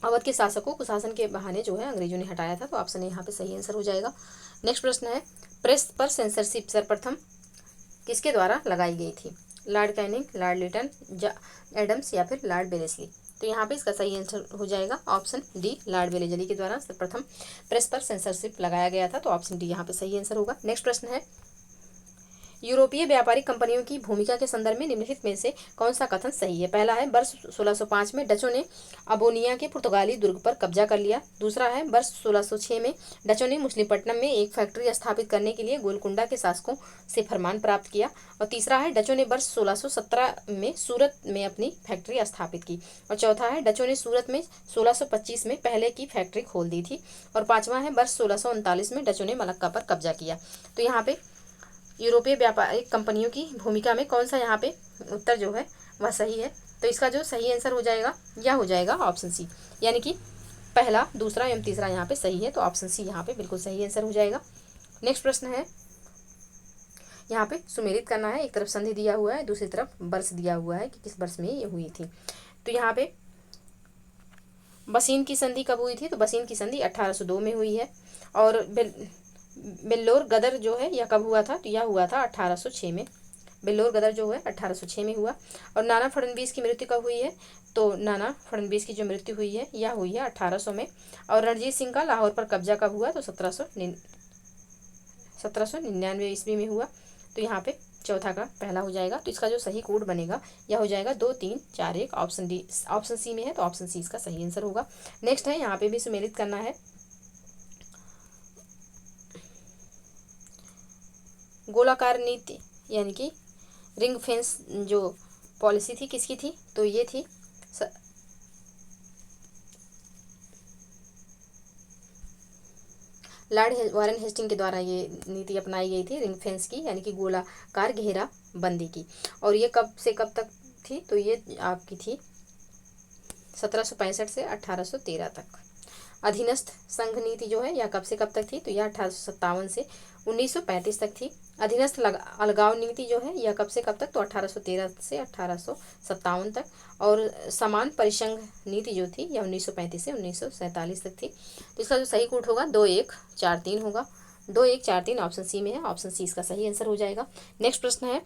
अवध के शासक को कुशासन के बहाने जो है अंग्रेजों ने हटाया था, तो ऑप्शन ए यहाँ पे सही आंसर हो जाएगा। नेक्स्ट प्रश्न है, प्रेस पर सेंसरशिप सर्वप्रथम किसके द्वारा लगाई गई थी? Lord Canning, Lord Lytton, Adams या फिर लॉर्ड वेलेस्ली? तो यहाँ पे इसका सही आंसर हो जाएगा ऑप्शन डी, लॉर्ड वेलेस्ली के द्वारा सर्वप्रथम प्रेस पर सेंसरशिप लगाया गया था, तो ऑप्शन डी यहाँ पे सही आंसर होगा। नेक्स्ट प्रश्न है, यूरोपीय व्यापारिक कंपनियों की भूमिका के संदर्भ में निम्नलिखित में से कौन सा कथन सही है? पहला है, वर्ष 1605 में डचों ने अबोनिया के पुर्तगाली दुर्ग पर कब्जा कर लिया। दूसरा है, वर्ष 1606 में डचों ने मुस्लिमपट्टनम में एक फैक्ट्री स्थापित करने के लिए गोलकुंडा के शासकों से फरमान प्राप्त किया। और तीसरा है, डचों ने वर्ष 1617 में सूरत में अपनी फैक्ट्री स्थापित की। और चौथा है, डचों ने सूरत में 1625 में पहले की फैक्ट्री खोल दी थी। और पांचवा है, वर्ष 1639 में डचों ने मलक्का पर कब्जा किया। तो यहाँ पे यूरोपीय व्यापारिक कंपनियों की भूमिका में कौन सा यहाँ पे उत्तर जो है वह सही है? तो इसका जो सही आंसर हो जाएगा यह हो जाएगा ऑप्शन सी, यानी कि पहला, दूसरा एवं तीसरा यहाँ पे सही है, तो ऑप्शन सी यहाँ पे बिल्कुल सही आंसर हो जाएगा। नेक्स्ट प्रश्न है, यहाँ पे सुमेलित करना है, एक तरफ संधि दिया हुआ है, दूसरी तरफ वर्ष दिया हुआ है कि किस वर्ष में ये हुई थी। तो यहाँ पे बसीन की संधि कब हुई थी? तो बसीन की संधि 1802 में हुई है। और बेल्लोर गदर जो है यह कब हुआ था? तो यह हुआ था 1806 में। बेल्लोर गदर जो है 1806 में हुआ। और नाना फडणवीस की मृत्यु कब हुई है? तो नाना फडणवीस की जो मृत्यु हुई है यह हुई है 1800 में। और रणजीत सिंह का लाहौर पर कब्जा कब हुआ? तो 1799 ईस्वी में हुआ। तो यहाँ पे चौथा का पहला हो जाएगा। तो इसका जो सही कोड बनेगा यह हो जाएगा 2 3 4 1, ऑप्शन डी, ऑप्शन सी में है, तो ऑप्शन सी इसका सही आंसर होगा। नेक्स्ट है, यहाँ पे भी सुमेलित करना है, गोलाकार नीति यानी कि रिंग फेंस जो पॉलिसी थी किसकी थी? तो ये थी लॉर्ड वारेन हेस्टिंग के द्वारा ये नीति अपनाई गई थी, रिंग फेंस की यानी कि गोलाकार घेरा बंदी की। और ये कब से कब तक थी? तो ये आपकी थी 1765 से 1813 तक। अधीनस्थ संघ नीति जो है यह कब से कब तक थी? तो यह 1857 से 1935 तक थी। अधीनस्थ अलगाव नीति जो है यह कब से कब तक? तो 1813 से 1857 तक। और समान परिसंघ नीति जो थी यह 1935 से 1947 तक थी। तो इसका जो सही कोड होगा 2143 होगा। 2143 ऑप्शन सी में है, ऑप्शन सी इसका सही आंसर हो जाएगा। नेक्स्ट प्रश्न है,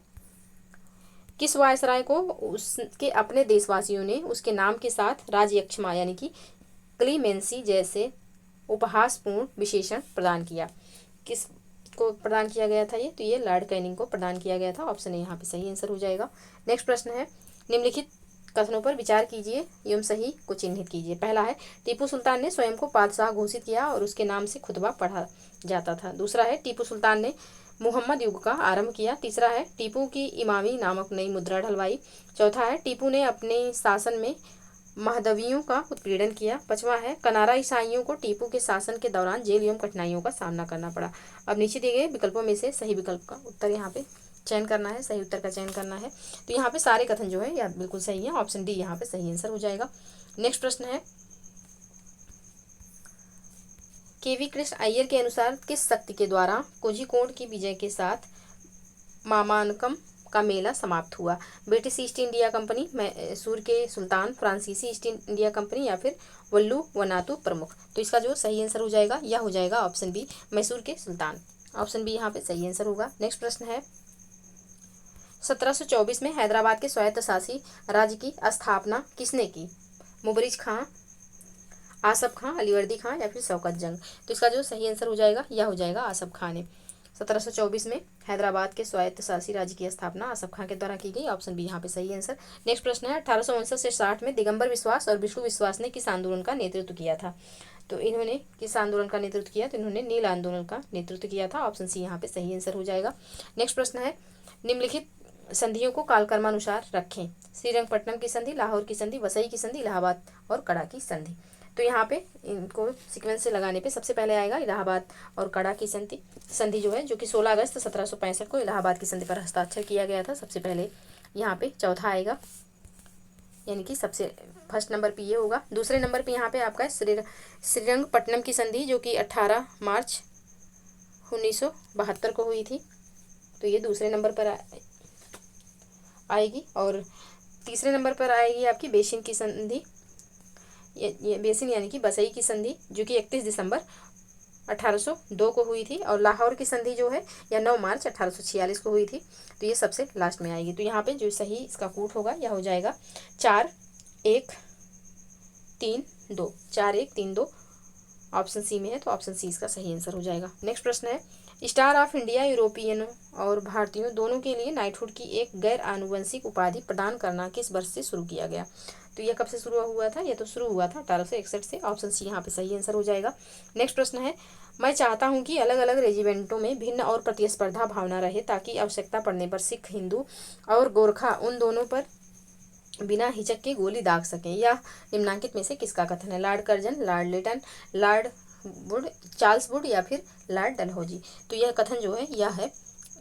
किस वायसराय को उसके अपने देशवासियों ने उसके नाम के साथ राजयक्षमा यानी कि क्लीमेंसी जैसे उपहासपूर्ण विशेषण प्रदान किया? किस को प्रदान किया गया था ये? तो ये लॉर्ड कैनिंग को प्रदान किया गया था, ऑप्शन ए यहाँ पे सही आंसर हो जाएगा। नेक्स्ट प्रश्न है, निम्नलिखित कथनों पर विचार कीजिए एवं सही को चिन्हित कीजिए। पहला है, टीपू सुल्तान ने स्वयं को बादशाह घोषित किया और उसके नाम से खुतबा पढ़ा जाता था। दूसरा है, टीपू सुल्तान ने मुहम्मद युग का आरंभ किया। तीसरा है, टीपू की इमामी नामक नई मुद्रा ढलवाई। चौथा है, टीपू ने अपने शासन में महदवियों का उत्पीड़न किया। पांचवा है, कनारा ईसाइयों को टीपू के शासन के दौरान जेल एवं कठिनाइयों का सामना करना पड़ा। अब नीचे दिए गए विकल्पों में से सही विकल्प का उत्तर यहाँ पे चयन करना है, सही उत्तर का चयन करना है। तो यहाँ पे सारे कथन जो है यह बिल्कुल सही है, ऑप्शन डी यहाँ पे सही आंसर हो जाएगा। नेक्स्ट प्रश्न है, केवी कृष्ण अय्यर के अनुसार किस शक्ति के द्वारा कोझिकोड की विजय के साथ मामानकम का मेला समाप्त हुआ? British east India company, Mysore के सुल्तान, फ्रांसीसी ईस्ट इंडिया कंपनी या फिर वल्लू वनातु प्रमुख? तो इसका जो सही आंसर हो जाएगा यह हो जाएगा ऑप्शन बी, मैसूर के सुल्तान। ऑप्शन बी यहाँ पे सही आंसर होगा। नेक्स्ट प्रश्न है, 1724 में हैदराबाद के स्वायत्तशासी राज्य की स्थापना किसने की? मुबरिज खां, आसफ खां, अलीवर्दी खां या फिर शौकत जंग? तो इसका जो सही आंसर हो जाएगा यह हो जाएगा आसफ खां ने। 1724 में हैदराबाद के स्वायत्तशासी राज्य की स्थापना आसफ खां के द्वारा की गई, ऑप्शन बी यहाँ पे सही आंसर। नेक्स्ट प्रश्न है, 1859 से 60 में दिगंबर विश्वास और विष्णु विश्वास ने किस आंदोलन का नेतृत्व किया था? तो इन्होंने किस आंदोलन का नेतृत्व किया? तो इन्होंने नील आंदोलन का नेतृत्व किया था, ऑप्शन सी यहाँ पे सही आंसर हो जाएगा। नेक्स्ट प्रश्न है, निम्नलिखित संधियों को कालक्रमानुसार रखें। श्रीरंगपट्टनम की संधि, लाहौर की संधि, वसई की संधि, इलाहाबाद और कड़ा की संधि। तो यहाँ पे इनको सीक्वेंस से लगाने पे सबसे पहले आएगा इलाहाबाद और कड़ा की संधि जो है, जो कि 16 अगस्त 1765 को इलाहाबाद की संधि पर हस्ताक्षर किया गया था सबसे पहले। यहाँ पे चौथा आएगा यानी कि सबसे फर्स्ट नंबर पे ये होगा। दूसरे नंबर पे यहाँ पे आपका है श्रीरंगपट्टनम की संधि, जो कि 18 मार्च 1972 को हुई थी। तो ये दूसरे नंबर पर आएगी। और तीसरे नंबर पर आएगी आपकी बेसिन की संधि, ये बेसिन यानी कि बसई की संधि, जो कि 31 दिसंबर 1802 को हुई थी। और लाहौर की संधि जो है यह 9 मार्च 1846 को हुई थी। तो ये सबसे लास्ट में आएगी। तो यहाँ पे जो सही इसका कूट होगा यह हो जाएगा 4-1-3-2, 4-1-3-2 ऑप्शन सी में है। तो ऑप्शन सी इसका सही आंसर हो जाएगा। नेक्स्ट प्रश्न है, स्टार ऑफ इंडिया यूरोपियनों और भारतीयों दोनों के लिए नाइटहुड की एक गैर आनुवंशिक उपाधि प्रदान करना किस वर्ष से शुरू किया गया? तो यह कब से शुरू हुआ था? यह तो शुरू हुआ था 1861 से। ऑप्शन सी यहाँ पे सही आंसर हो जाएगा। नेक्स्ट प्रश्न है, मैं चाहता हूँ कि अलग अलग रेजिमेंटों में भिन्न और प्रतिस्पर्धा भावना रहे, ताकि आवश्यकता पड़ने पर सिख, हिंदू और गोरखा उन दोनों पर बिना हिचक के गोली दाग सकें। यह निम्नांकित में से किसका कथन है? Lord Curzon, Lord Lytton, Lord Wood, Charles Wood या फिर लॉर्ड डलहौजी? तो यह कथन जो है यह है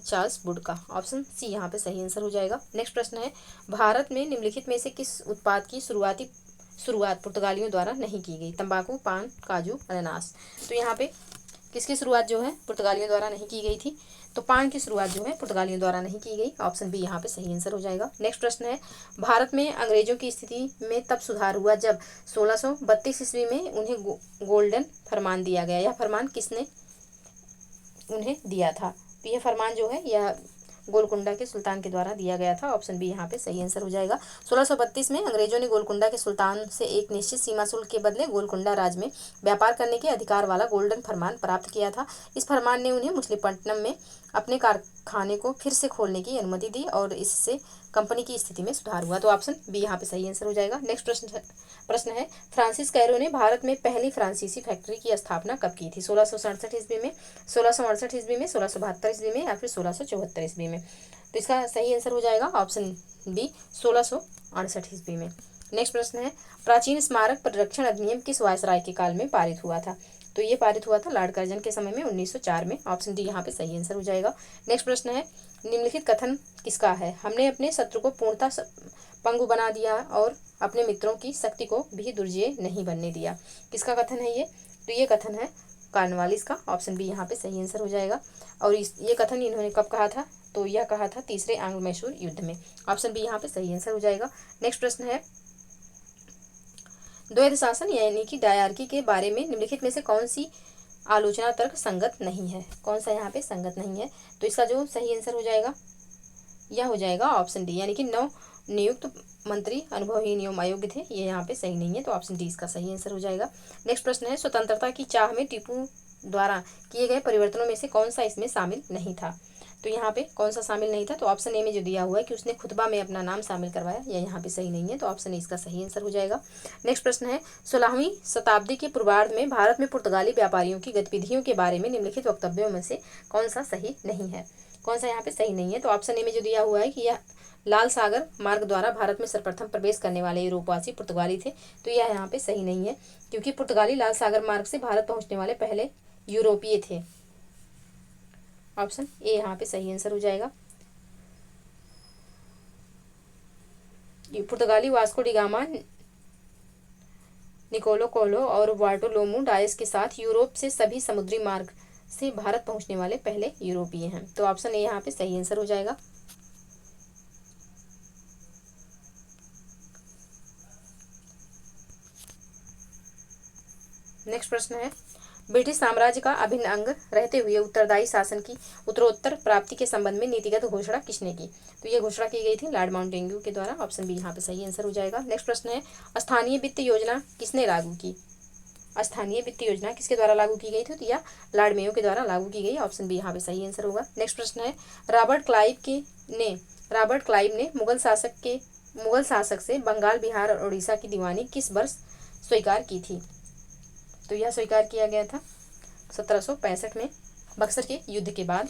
चार्ल्स वुड का। ऑप्शन सी यहाँ पे सही आंसर हो जाएगा। नेक्स्ट प्रश्न है, भारत में निम्नलिखित में से किस उत्पाद की शुरुआत पुर्तगालियों द्वारा नहीं की गई? तंबाकू, पान, काजू, अनानास? तो यहाँ पे किसकी शुरुआत जो है पुर्तगालियों द्वारा नहीं की गई थी? तो पान की शुरुआत जो है पुर्तगालियों द्वारा नहीं की गई। ऑप्शन बी यहाँ पे सही आंसर हो जाएगा। नेक्स्ट प्रश्न है, भारत में अंग्रेजों की स्थिति में तब सुधार हुआ जब 1632 ईस्वी में उन्हें गोल्डन फरमान दिया गया। यह फरमान किसने उन्हें दिया था? तो यह फरमान जो है यह गोलकुंडा के सुल्तान के द्वारा दिया गया था। ऑप्शन बी यहाँ पे सही आंसर हो जाएगा। 1632 में अंग्रेजों ने गोलकुंडा के सुल्तान से एक निश्चित सीमा शुल्क के बदले गोलकुंडा राज्य में व्यापार करने के अधिकार वाला गोल्डन फरमान प्राप्त किया था। इस फरमान ने उन्हें मछलीपट्टनम में अपने कारखाने को फिर से खोलने की अनुमति दी और इससे कंपनी की स्थिति में सुधार हुआ। तो ऑप्शन बी यहाँ पे सही आंसर हो जाएगा। नेक्स्ट प्रश्न है, फ्रांसिस कैरो ने भारत में पहली फ्रांसीसी फैक्ट्री की स्थापना कब की थी? 1667 ईस्वी में, 1668 ईस्वी में, 1672 ईस्वी में या फिर 1674 ईस्वी में? तो इसका सही आंसर हो जाएगा ऑप्शन बी 1668 ईस्वी में। नेक्स्ट प्रश्न है, प्राचीन स्मारक परिरक्षण अधिनियम किस वायसराय के काल में पारित हुआ था? तो ये पारित हुआ था लॉर्ड कर्जन के समय में 1904 में। ऑप्शन डी यहाँ पे सही आंसर हो जाएगा। नेक्स्ट प्रश्न है, निम्नलिखित कथन किसका है? हमने अपने शत्रु को पूर्णतः पंगु बना दिया और अपने मित्रों की शक्ति को भी दुर्जय नहीं बनने दिया। किसका कथन है ये? तो ये कथन है कॉर्नवालिस का। ऑप्शन बी यहाँ पे सही आंसर हो जाएगा। और ये कथन इन्होंने कब कहा था? तो यह कहा था तीसरे आंग्ल मैसूर युद्ध में। ऑप्शन बी यहाँ पे सही आंसर हो जाएगा। नेक्स्ट प्रश्न है, द्वैध शासन यानी कि डायरकी के बारे में निम्नलिखित में से कौन सी आलोचना तर्क संगत नहीं है? कौन सा यहाँ पे संगत नहीं है? तो इसका जो सही आंसर हो जाएगा यह हो जाएगा ऑप्शन डी, यानी कि 9 नियुक्त मंत्री अनुभवहीन एवं अयोग्य थे। ये यहाँ पे सही नहीं है। तो ऑप्शन डी इसका सही आंसर हो जाएगा। नेक्स्ट प्रश्न है, स्वतंत्रता की चाह में टीपू द्वारा किए गए परिवर्तनों में से कौन सा इसमें शामिल नहीं था? तो यहाँ पे कौन सा शामिल नहीं था? तो ऑप्शन ए में जो दिया हुआ है कि उसने खुतबा में अपना नाम शामिल करवाया, यह यहाँ पे सही नहीं है। तो ऑप्शन ए इसका सही आंसर हो जाएगा। नेक्स्ट प्रश्न है, 16वीं शताब्दी के पूर्वार्ध में भारत में पुर्तगाली व्यापारियों की गतिविधियों के बारे में निम्नलिखित वक्तव्यों में से कौन सा सही नहीं है? कौन सा यहाँ पे सही नहीं है? तो ऑप्शन ए में जो दिया हुआ है कि यह लाल सागर मार्ग द्वारा भारत में सर्वप्रथम प्रवेश करने वाले यूरोपवासी पुर्तगाली थे। तो यह यहाँ पे सही नहीं है, क्योंकि पुर्तगाली लाल सागर मार्ग से भारत पहुंचने वाले पहले यूरोपीय थे। ऑप्शन ए यहाँ पे सही आंसर हो जाएगा। पुर्तगाली वास्को डी गामा, निकोलो कोलो और बार्टोलोमू डायस के साथ यूरोप से सभी समुद्री मार्ग से भारत पहुंचने वाले पहले यूरोपीय हैं। तो ऑप्शन ए यहाँ पे सही आंसर हो जाएगा। नेक्स्ट प्रश्न है, ब्रिटिश साम्राज्य का अभिन्न अंग रहते हुए उत्तरदायी शासन की उत्तरोत्तर प्राप्ति के संबंध में नीतिगत घोषणा किसने की? तो ये घोषणा की गई थी लॉर्ड माउंटेन्यू के द्वारा। ऑप्शन बी यहाँ पे सही आंसर हो जाएगा। नेक्स्ट प्रश्न है, स्थानीय वित्त योजना किसने लागू की? स्थानीय वित्त योजना किसके द्वारा लागू की गई थी? तो यह लॉर्ड मेयो के द्वारा लागू की गई। ऑप्शन बी यहाँ पे सही आंसर होगा। नेक्स्ट प्रश्न है, रॉबर्ट क्लाइव ने मुगल शासक से बंगाल, बिहार और उड़ीसा की दीवानी किस वर्ष स्वीकार की थी? तो यह स्वीकार किया गया था 1765 में बक्सर के युद्ध के बाद।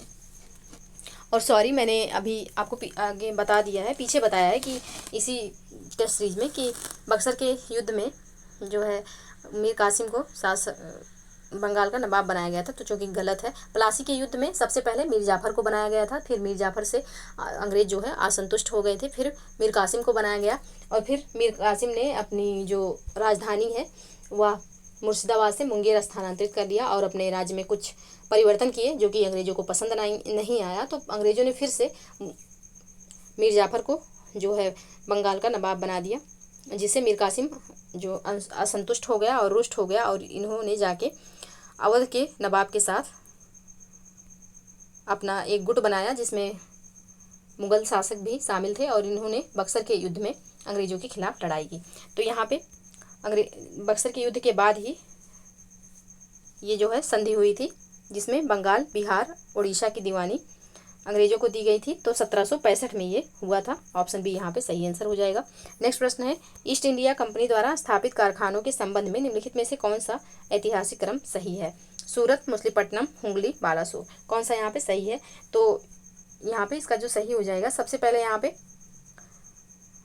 और सॉरी, मैंने अभी आपको आगे बता दिया है, पीछे बताया है कि इसी टेस्ट सीरीज में कि बक्सर के युद्ध में जो है मीर कासिम को बंगाल का नवाब बनाया गया था, तो जो कि गलत है। प्लासी के युद्ध में सबसे पहले मीर जाफ़र को बनाया गया था, फिर मीर जाफ़र से अंग्रेज जो है असंतुष्ट हो गए थे, फिर मीर कासिम को बनाया गया, और फिर मीर कासिम ने अपनी जो राजधानी है वह मुर्शिदाबाद से मुंगेर स्थानांतरित कर लिया और अपने राज्य में कुछ परिवर्तन किए जो कि अंग्रेजों को पसंद नहीं आया। तो अंग्रेजों ने फिर से मीर जाफ़र को जो है बंगाल का नवाब बना दिया, जिससे मीर कासिम जो असंतुष्ट हो गया और रुष्ट हो गया, और इन्होंने जाके अवध के नवाब के साथ अपना एक गुट बनाया जिसमें मुगल शासक भी शामिल थे, और इन्होंने बक्सर के युद्ध में अंग्रेजों के खिलाफ लड़ाई की। तो यहाँ पे बक्सर के युद्ध के बाद ही ये जो है संधि हुई थी, जिसमें बंगाल, बिहार, उड़ीसा की दीवानी अंग्रेजों को दी गई थी। तो 1765 में ये हुआ था। ऑप्शन बी यहाँ पे सही आंसर हो जाएगा। नेक्स्ट प्रश्न है, ईस्ट इंडिया कंपनी द्वारा स्थापित कारखानों के संबंध में निम्नलिखित में से कौन सा ऐतिहासिक क्रम सही है? सूरत, मछलीपट्टनम, हुगली, बालासोर, कौन सा यहाँ पे सही है? तो यहाँ पे इसका जो सही हो जाएगा, सबसे पहले यहाँ पे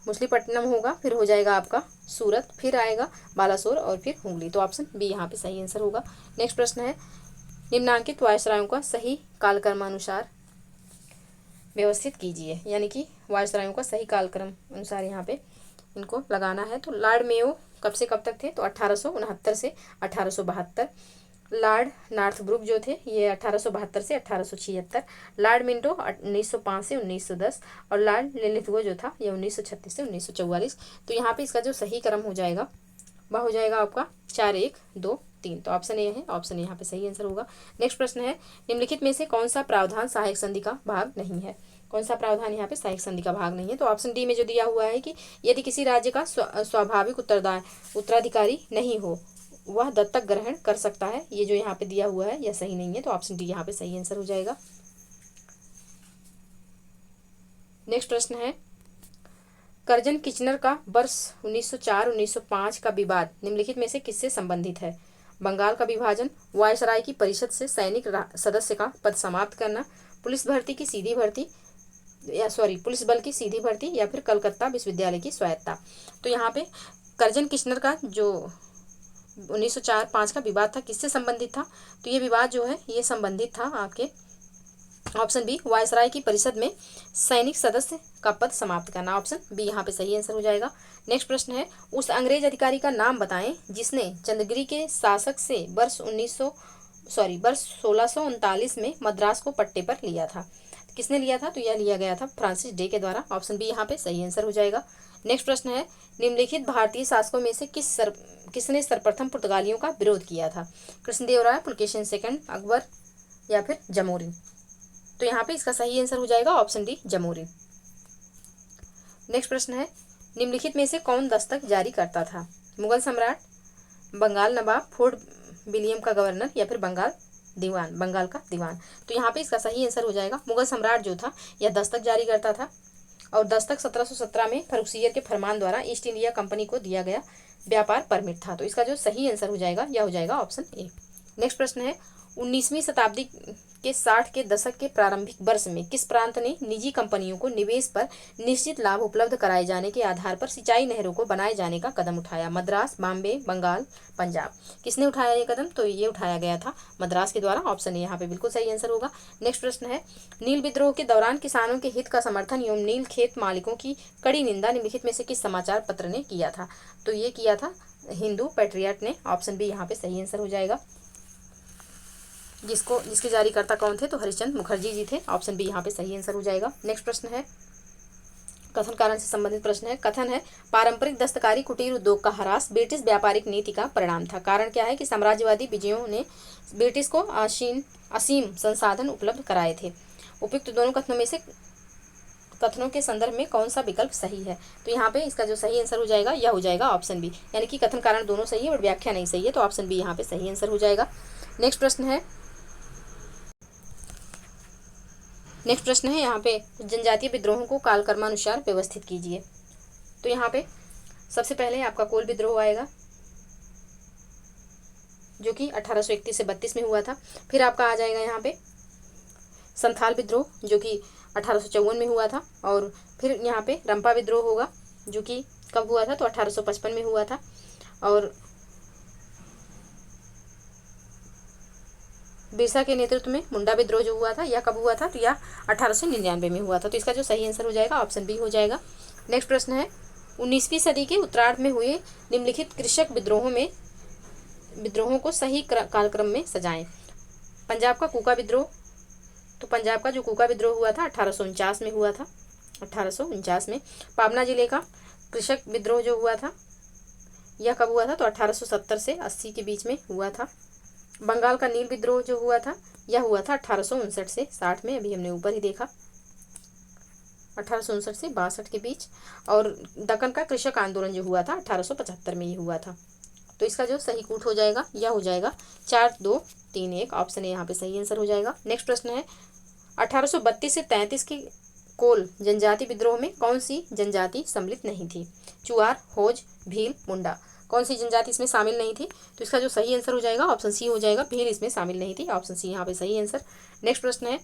मछलीपट्टनम होगा, फिर हो जाएगा आपका सूरत, फिर आएगा बालासोर और फिर हुगली। तो ऑप्शन बी यहाँ पे सही आंसर होगा। नेक्स्ट प्रश्न है, निम्नांकित वायसरायों का सही कालक्रमानुसार व्यवस्थित कीजिए, यानी कि वायसरायों का सही कालक्रम अनुसार यहाँ पे इनको लगाना है। तो लॉर्ड मेयो कब से कब तक थे? तो 1869 से 1872। लॉर्ड नॉर्थब्रुक जो थे ये 1872 से 1876। लॉर्ड मिंटो 1905 से 1910, और लॉर्ड लिलिथगो जो था ये 1936 से 1944। तो यहाँ पे इसका जो सही क्रम हो जाएगा वह हो जाएगा आपका 4, 1, 2, 3। तो ऑप्शन ए है, ऑप्शन यहाँ पे सही आंसर होगा। नेक्स्ट प्रश्न है, निम्नलिखित में से कौन सा प्रावधान सहायक संधि का भाग नहीं है? कौन सा प्रावधान यहाँ पे सहायक संधि का भाग नहीं है? तो ऑप्शन डी में जो दिया हुआ है कि यदि किसी राज्य का स्वाभाविक उत्तराधिकारी नहीं हो वह दत्तक ग्रहण कर सकता है, ये जो यहाँ पे दिया हुआ है यह सही नहीं है। तो ऑप्शन डी यहाँ पे सही आंसर हो जाएगा। नेक्स्ट प्रश्न है, कर्जन किचनर का वर्ष 1904-1905 का विवाद निम्नलिखित में से किससे संबंधित है? बंगाल का विभाजन, वायसराय की परिषद से सैनिक सदस्य का पद समाप्त करना, पुलिस बल की सीधी भर्ती, या फिर कलकत्ता विश्वविद्यालय की स्वायत्तता। तो यहाँ पे कर्जन किचनर का जो 1904-05 का विवाद था किससे संबंधित था? तो ये विवाद जो है ये संबंधित था आपके ऑप्शन बी वायसराय की परिषद में सैनिक सदस्य का पद समाप्त करना। ऑप्शन बी यहाँ पे सही आंसर हो जाएगा। नेक्स्ट प्रश्न है, उस अंग्रेज अधिकारी का नाम बताएं जिसने चंद्रगिरी के शासक से वर्ष 1639 में मद्रास को पट्टे पर लिया था। किसने लिया था? तो यह लिया गया था फ्रांसिस डे के द्वारा। ऑप्शन बी यहाँ पे सही आंसर हो जाएगा। नेक्स्ट प्रश्न है, निम्नलिखित भारतीय शासकों में से किसने सर्वप्रथम पुर्तगालियों का विरोध किया था? कृष्णदेवराय, पुलकेशिन सेकंड, अकबर, या फिर जमोरिन। तो यहाँ पे इसका सही आंसर हो जाएगा ऑप्शन डी जमोरिन। नेक्स्ट प्रश्न है, निम्नलिखित में से कौन दस्तक जारी करता था? मुगल सम्राट, बंगाल नवाब, फोर्ट विलियम का गवर्नर, या फिर बंगाल का दीवान। तो यहाँ पे इसका सही आंसर हो जाएगा मुगल सम्राट जो था यह दस्तक जारी करता था, और दस्तक 1717 में फर्रुखसियर के फरमान द्वारा ईस्ट इंडिया कंपनी को दिया गया व्यापार परमिट था। तो इसका जो सही आंसर हो जाएगा यह हो जाएगा ऑप्शन ए। नेक्स्ट प्रश्न है, 19वीं शताब्दी के 60 के दशक के प्रारंभिक वर्ष में किस प्रांत ने निजी कंपनियों को निवेश पर निश्चित लाभ उपलब्ध कराए जाने के आधार पर सिंचाई नहरों को बनाए जाने का कदम उठाया? मद्रास, बॉम्बे, बंगाल, पंजाब। किसने उठाया ये कदम? तो ये उठाया गया था मद्रास के द्वारा। ऑप्शन ए यहाँ पे बिल्कुल सही आंसर होगा। नेक्स्ट प्रश्न है, नील विद्रोह के दौरान किसानों के हित का समर्थन एवं नील खेत मालिकों की कड़ी निंदा निम्नलिखित में से किस समाचार पत्र ने किया था? तो ये किया था हिंदू पैट्रियट ने। ऑप्शन बी यहाँ पे सही आंसर हो जाएगा। जिसके जारीकर्ता कौन थे? तो हरिश्चंद्र मुखर्जी जी थे। ऑप्शन बी यहाँ पे सही आंसर हो जाएगा। नेक्स्ट प्रश्न है, कथन कारण से संबंधित प्रश्न है। कथन है, पारंपरिक दस्तकारी कुटीर उद्योग का ह्रास ब्रिटिश व्यापारिक नीति का परिणाम था। कारण क्या है? कि साम्राज्यवादी विजयों ने ब्रिटिश को असीम संसाधन उपलब्ध कराए थे। उपयुक्त दोनों कथनों में से कथनों के संदर्भ में कौन सा विकल्प सही है? तो यहाँ पे इसका जो सही आंसर हो जाएगा यह हो जाएगा ऑप्शन बी, यानी कि कथन कारण दोनों सही है और व्याख्या नहीं सही है। तो ऑप्शन बी यहाँ पे सही आंसर हो जाएगा। नेक्स्ट प्रश्न है यहाँ पे जनजातीय विद्रोहों को कालक्रमानुसार व्यवस्थित कीजिए। तो यहाँ पे सबसे पहले आपका कोल विद्रोह आएगा जो कि 1831 से 32 में हुआ था। फिर आपका आ जाएगा यहाँ पे संथाल विद्रोह जो कि 1854 में हुआ था, और फिर यहाँ पे रंपा विद्रोह होगा जो कि कब हुआ था? तो 1855 में हुआ था। और बिरसा के नेतृत्व में मुंडा विद्रोह जो हुआ था यह कब हुआ था, तो यह 1899 में हुआ था। तो इसका जो सही आंसर हो जाएगा ऑप्शन बी हो जाएगा। नेक्स्ट प्रश्न है 19वीं सदी के उत्तरार्ध में हुए निम्नलिखित कृषक विद्रोहों को सही कालक्रम में सजाएं। पंजाब का कूका विद्रोह, तो पंजाब का जो कूका विद्रोह हुआ था 1849 में हुआ था, 1849 में। पाबना जिले का कृषक विद्रोह जो हुआ था यह कब हुआ था, तो 1870 से 80 के बीच में हुआ था। बंगाल का नील विद्रोह जो हुआ था यह हुआ था 1859 से 60 में, अभी हमने ऊपर ही देखा 1859 से 62 के बीच। और दक्कन का कृषक आंदोलन जो हुआ था 1875 में ये हुआ था। तो इसका जो सही कूट हो जाएगा यह हो जाएगा 4 2 3 1, ऑप्शन ए यहाँ पे सही आंसर हो जाएगा। नेक्स्ट प्रश्न है 1832 से 33 के कोल जनजाति विद्रोह में कौन सी जनजाति सम्मिलित नहीं थी। चुआर, होज, भील, मुंडा, कौन सी जनजाति इसमें शामिल नहीं थी। तो इसका जो सही आंसर हो जाएगा ऑप्शन सी हो जाएगा, भील इसमें शामिल नहीं थी, ऑप्शन सी यहाँ पे सही आंसर। नेक्स्ट प्रश्न है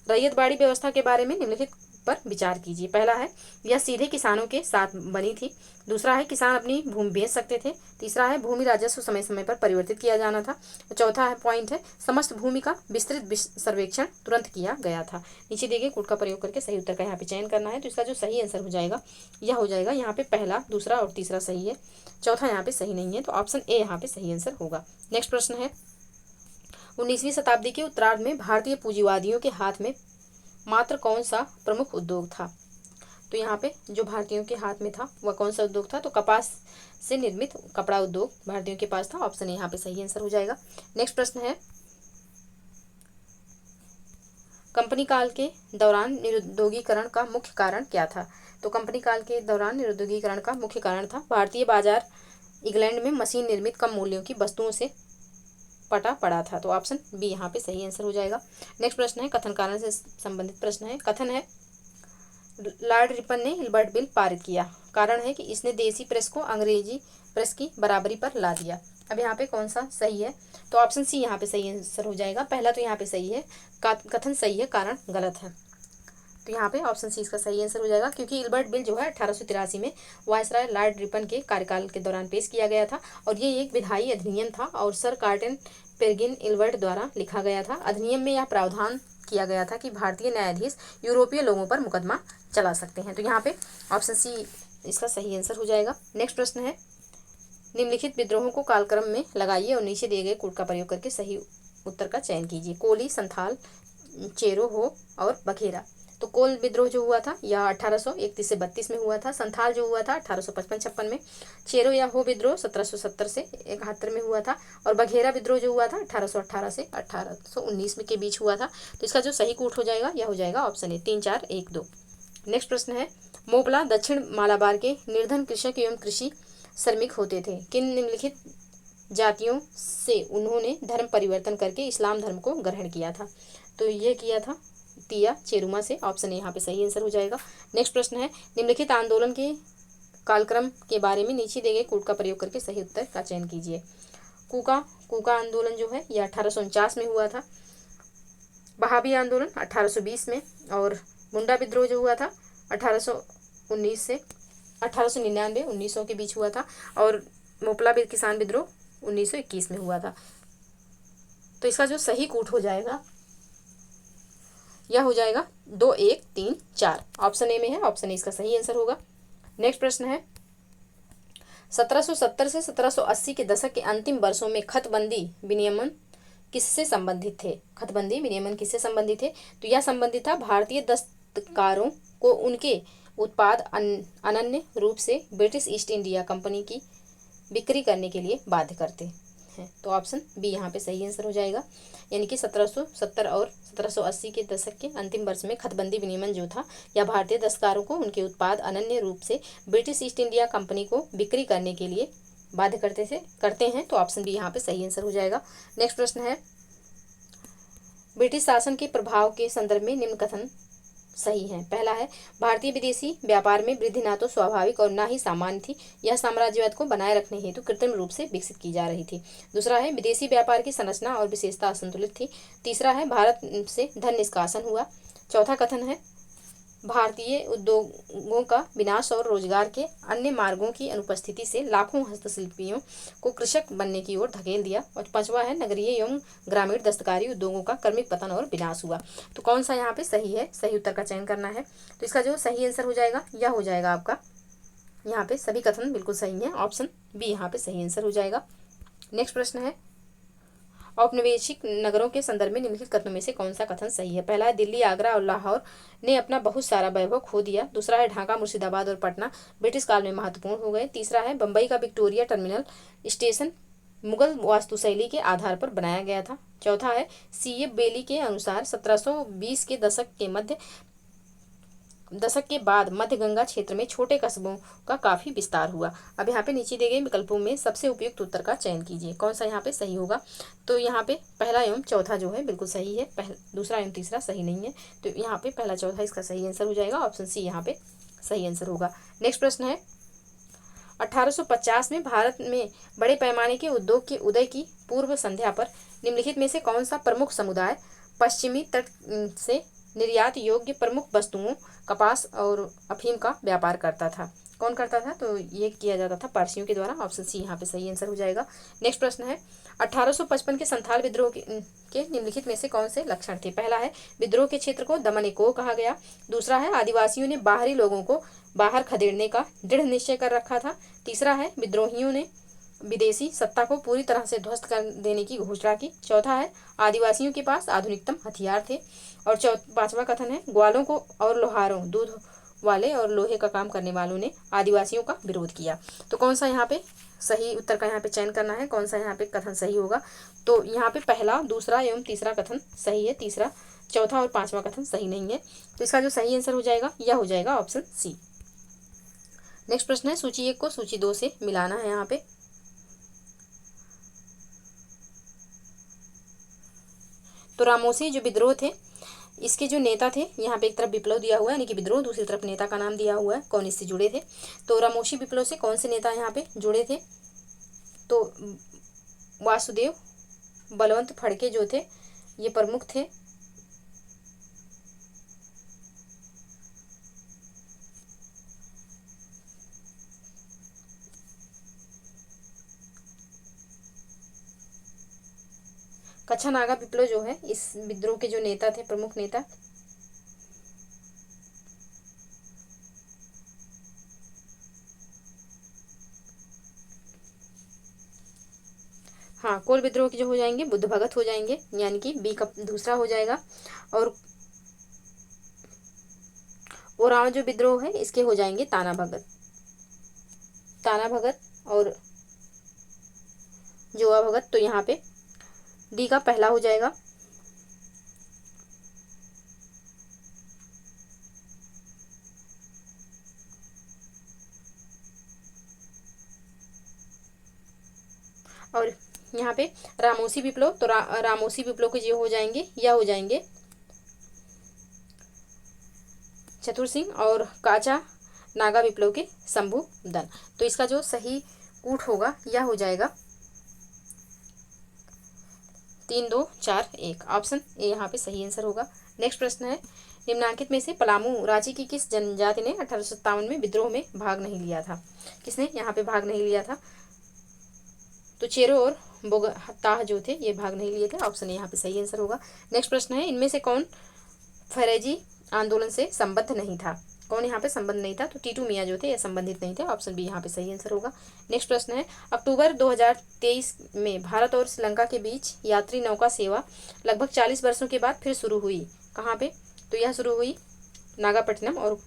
रैयतबाड़ी व्यवस्था के बारे में निम्नलिखित पर विचार कीजिए। पहला है यह सीधे किसानों के साथ बनी थी। दूसरा है किसान अपनी भूमि बेच सकते थे। तीसरा है भूमि राजस्व समय समय पर परिवर्तित किया जाना था। चौथा है पॉइंट है समस्त भूमि का विस्तृत सर्वेक्षण तुरंत किया गया था। नीचे दिए गए कोड का प्रयोग करके सही उत्तर का यहाँ पे चयन करना है। तो इसका जो सही आंसर हो जाएगा यह हो जाएगा यहाँ पे पहला, दूसरा और तीसरा सही है, चौथा यहाँ पे सही नहीं है, तो ऑप्शन ए यहाँ पे सही आंसर होगा। नेक्स्ट प्रश्न है 19वीं शताब्दी के उत्तरार्ध में भारतीय पूंजीवादियों के हाथ में मात्र कौन सा प्रमुख उद्योग था। तो यहाँ पे जो भारतीयों के हाथ में था वह कौन सा उद्योग था, तो कपास से निर्मित कपड़ा उद्योग भारतीयों के पास था, ऑप्शन ए यहाँ पे सही आंसर हो जाएगा। नेक्स्ट प्रश्न है कंपनी काल के दौरान निरुद्योगीकरण का मुख्य कारण क्या था। तो कंपनी काल के दौरान निरुद्योगीकरण का मुख्य कारण था भारतीय बाजार इंग्लैंड में मशीन निर्मित कम मूल्यों की वस्तुओं से पटा पड़ा था, तो ऑप्शन बी यहाँ पे सही आंसर हो जाएगा। नेक्स्ट प्रश्न है कथन कारण से संबंधित प्रश्न है। कथन है लॉर्ड रिपन ने हिल्बर्ट बिल पारित किया, कारण है कि इसने देसी प्रेस को अंग्रेजी प्रेस की बराबरी पर ला दिया। अब यहाँ पे कौन सा सही है, तो ऑप्शन सी यहाँ पे सही आंसर हो जाएगा। पहला तो यहाँ पे सही है, कथन सही है, कारण गलत है, तो यहाँ पे ऑप्शन सी इसका सही आंसर हो जाएगा। क्योंकि हिल्बर्ट बिल जो है 1883 में वायसराय लॉर्ड रिपन के कार्यकाल के दौरान पेश किया गया था और ये एक विधायी अधिनियम था और सर कार्टन पेरेग्रिन इल्बर्ट द्वारा लिखा गया था। अधिनियम में यह प्रावधान किया गया था कि भारतीय न्यायाधीश यूरोपीय लोगों पर मुकदमा चला सकते हैं, तो यहाँ पे ऑप्शन सी इसका सही आंसर हो जाएगा। नेक्स्ट प्रश्न है निम्नलिखित विद्रोहों को कालक्रम में लगाइए और नीचे दिए गए कोड का प्रयोग करके सही उत्तर का चयन कीजिए। कोली, संथाल, चेरो, हो और बघेरा। तो कोल विद्रोह जो हुआ था यह 1831 से 32 में हुआ था। संथाल जो हुआ था 1855-56 में। चेरो या हो विद्रोह 1770 से 71 में हुआ था और बघेरा विद्रोह जो हुआ था 1818 से 1819 में के बीच हुआ था। तो इसका जो सही कूट हो जाएगा यह हो जाएगा ऑप्शन ए 3 4 1 2। नेक्स्ट प्रश्न है मोपला दक्षिण मालाबार के निर्धन कृषक एवं कृषि श्रमिक होते थे। किन निम्नलिखित जातियों से उन्होंने धर्म परिवर्तन करके इस्लाम धर्म को ग्रहण किया था। तो ये किया था तिया चेरुमा से, ऑप्शन ए यहाँ पे सही आंसर हो जाएगा। नेक्स्ट प्रश्न है निम्नलिखित आंदोलन के कालक्रम के बारे में नीचे दिए गए कोड का प्रयोग करके सही उत्तर का चयन कीजिए। कूका आंदोलन जो है यह 1849 में हुआ था। बहाबी आंदोलन 1820 में और मुंडा विद्रोह जो हुआ था 1819 से 1899 1900 के बीच हुआ था और मोपला किसान विद्रोह 1921 में हुआ था। तो इसका जो सही कूट हो जाएगा यह हो जाएगा 2 1 3 4, ऑप्शन ए में है, ऑप्शन ए इसका सही आंसर होगा। नेक्स्ट प्रश्न है 1770 से 1780 के दशक के अंतिम वर्षों में खतबंदी विनियमन किससे संबंधित थे। खतबंदी विनियमन किससे संबंधित थे, तो यह संबंधित था भारतीय दस्तकारों को उनके उत्पाद अनन्य रूप से ब्रिटिश ईस्ट इंडिया कंपनी की बिक्री करने के लिए बाध्य करते हैं, तो ऑप्शन बी यहाँ पे सही आंसर हो जाएगा। यानी कि 1770 और 1780 के दशक के अंतिम वर्ष में खतबंदी विनियमन जो था यह भारतीय दस्तकारों को उनके उत्पाद अनन्य रूप से ब्रिटिश ईस्ट इंडिया कंपनी को बिक्री करने के लिए बाध्य करते हैं, तो ऑप्शन बी यहाँ पे सही आंसर हो जाएगा। नेक्स्ट प्रश्न है ब्रिटिश शासन के प्रभाव के संदर्भ में निम्न कथन सही है। पहला है भारतीय विदेशी व्यापार में वृद्धि ना तो स्वाभाविक और ना ही सामान्य थी, यह साम्राज्यवाद को बनाए रखने हेतु कृत्रिम रूप से विकसित की जा रही थी। दूसरा है विदेशी व्यापार की संरचना और विशेषता असंतुलित थी। तीसरा है भारत से धन निष्कासन हुआ। चौथा कथन है भारतीय उद्योगों का विनाश और रोजगार के अन्य मार्गों की अनुपस्थिति से लाखों हस्तशिल्पियों को कृषक बनने की ओर धकेल दिया। और पांचवा है नगरीय एवं ग्रामीण दस्तकारी उद्योगों का क्रमिक पतन और विनाश हुआ। तो कौन सा यहाँ पे सही है, सही उत्तर का चयन करना है। तो इसका जो सही आंसर हो जाएगा यह हो जाएगा आपका, यहाँ पे सभी कथन बिल्कुल सही है, ऑप्शन बी यहाँ पे सही आंसर हो जाएगा। नेक्स्ट प्रश्न है, औपनिवेशिक नगरों के संदर्भ में निम्नलिखित कथनों में से कौन सा कथन सही है। पहला है दिल्ली, आगरा और लाहौर ने अपना बहुत सारा वैभव खो दिया। दूसरा है ढाका, मुर्शिदाबाद और पटना ब्रिटिश काल में महत्वपूर्ण हो गए। तीसरा है बम्बई का विक्टोरिया टर्मिनल स्टेशन मुगल वास्तुशैली के आधार पर बनाया गया था। चौथा है C.F. बेली के अनुसार 1720 के दशक के बाद मध्य गंगा क्षेत्र में छोटे कस्बों का काफी विस्तार हुआ। अब यहाँ पे नीचे दिए गए विकल्पों में सबसे उपयुक्त उत्तर का चयन कीजिए, कौन सा यहाँ पे सही होगा। तो यहाँ पे पहला एवं चौथा जो है बिल्कुल सही है, दूसरा एवं तीसरा सही नहीं है। तो यहाँ पे पहला चौथा इसका सही आंसर हो जाएगा, ऑप्शन सी यहाँ पे सही आंसर होगा। नेक्स्ट प्रश्न है, 1850 में भारत में बड़े पैमाने के उद्योग के उदय की पूर्व संध्या पर निम्नलिखित में से कौन सा प्रमुख समुदाय पश्चिमी तट से निर्यात योग्य प्रमुख वस्तुओं कपास और अफीम का व्यापार करता था। कौन करता था, तो ये किया जाता था पारसियों के द्वारा, ऑप्शन सी यहाँ पे सही आंसर हो जाएगा। नेक्स्ट प्रश्न है, 1855 के संथाल विद्रोह के निम्नलिखित में से कौन से लक्षण थे। पहला है विद्रोह के क्षेत्र को दमन-ए-कोह कहा गया। दूसरा है आदिवासियों ने बाहरी लोगों को बाहर खदेड़ने का दृढ़ निश्चय कर रखा था। तीसरा है विद्रोहियों ने विदेशी सत्ता को पूरी तरह से ध्वस्त कर देने की घोषणा की। चौथा है आदिवासियों के पास आधुनिकतम हथियार थे। और पांचवा कथन है ग्वालों को और लोहारों, दूध वाले और लोहे का काम करने वालों ने आदिवासियों का विरोध किया। तो कौन सा यहाँ पे सही उत्तर का यहाँ पे चयन करना है, कौन सा यहाँ पे कथन सही होगा। तो यहाँ पे पहला, दूसरा एवं तीसरा कथन सही है, तीसरा, चौथा और पांचवा कथन सही नहीं है। तो इसका जो सही आंसर हो जाएगा यह हो जाएगा ऑप्शन सी। नेक्स्ट प्रश्न है, सूची 1 को सूची 2 से मिलाना है। यहाँ पे तो रामोसी जो विद्रोह थे इसके जो नेता थे, यहाँ पे एक तरफ विप्लव दिया हुआ है यानी कि विद्रोह, दूसरी तरफ नेता का नाम दिया हुआ है कौन इससे जुड़े थे। तो रामोसी विप्लव से कौन से नेता यहाँ पे जुड़े थे, तो वासुदेव बलवंत फड़के जो थे ये प्रमुख थे। कच्छा नागा विप्लव जो है इस विद्रोह के जो नेता थे, प्रमुख नेता, हाँ, कोल विद्रोह के जो हो जाएंगे बुद्ध भगत हो जाएंगे, यानी कि बी का दूसरा हो जाएगा। और ओराव जो विद्रोह है इसके हो जाएंगे ताना भगत और जोआ भगत। तो यहाँ पे डी का पहला हो जाएगा। और यहाँ पे रामोसी विप्लव, तो रामोसी विप्लव के जो हो जाएंगे या हो जाएंगे चतुर सिंह और काचा नागा विप्लव के शंभू दन। तो इसका जो सही कूट होगा यह हो जाएगा 3, 2, 4, 1, ऑप्शन ए यहाँ पे सही आंसर होगा। नेक्स्ट प्रश्न है, निम्नांकित में से पलामू राज्य की किस जनजाति ने 1857 में विद्रोह में भाग नहीं लिया था। किसने यहाँ पे भाग नहीं लिया था, तो चेरो और बोगताह जो थे ये भाग नहीं लिए थे, ऑप्शन ए यहाँ पे सही आंसर होगा। नेक्स्ट प्रश्न है, इनमें से कौन फरेजी आंदोलन से संबद्ध नहीं था। कौन यहाँ पे संबंध नहीं था, तो टीटू मियाँ जो थे ये संबंधित नहीं थे, ऑप्शन बी यहाँ पे सही आंसर होगा। नेक्स्ट प्रश्न है, अक्टूबर 2023 में भारत और श्रीलंका के बीच यात्री नौका सेवा लगभग 40 वर्षों के बाद फिर शुरू हुई। कहाँ पे, तो यह शुरू हुई नागापट्टनम और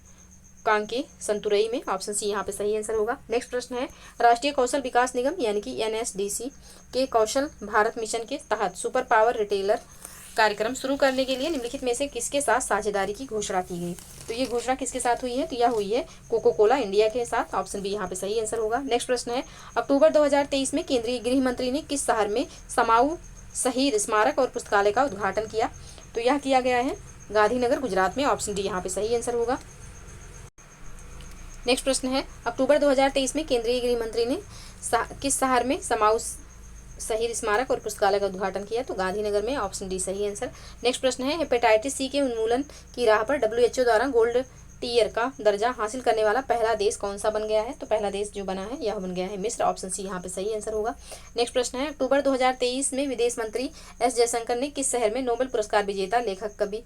कांके संतुरई में, ऑप्शन सी यहाँ पे सही आंसर होगा। नेक्स्ट प्रश्न है, राष्ट्रीय कौशल विकास निगम यानी कि NSDC के कौशल भारत मिशन के तहत सुपर पावर रिटेलर कार्यक्रम शुरू करने के लिए निम्नलिखित में से किसके साथ साझेदारी की घोषणा की गई। तो ये घोषणा किसके साथ हुई है, तो यह हुई है कोको कोला इंडिया के साथ, ऑप्शन बी यहाँ पे सही आंसर होगा। नेक्स्ट प्रश्न है, अक्टूबर 2023 में केंद्रीय गृह मंत्री ने किस शहर में समाऊ शहीद स्मारक और पुस्तकालय का उद्घाटन किया। तो यह किया गया है गांधीनगर गुजरात में, ऑप्शन डी यहाँ पे सही आंसर होगा। नेक्स्ट प्रश्न है, अक्टूबर 2023 में केंद्रीय गृह मंत्री ने किस शहर में समाऊ शहीद स्मारक और पुस्तकालय का उद्घाटन किया, तो गांधीनगर में, ऑप्शन डी सही आंसर। नेक्स्ट प्रश्न है, हेपेटाइटिस C के उन्मूलन की राह पर WHO द्वारा गोल्ड टीयर का दर्जा हासिल करने वाला पहला देश कौन सा बन गया है? तो पहला देश जो बना है यह बन गया है मिस्र। ऑप्शन सी यहाँ पे सही आंसर होगा। नेक्स्ट प्रश्न है, अक्टूबर 2023 में विदेश मंत्री एस जयशंकर ने किस शहर में नोबेल पुरस्कार विजेता लेखक कवि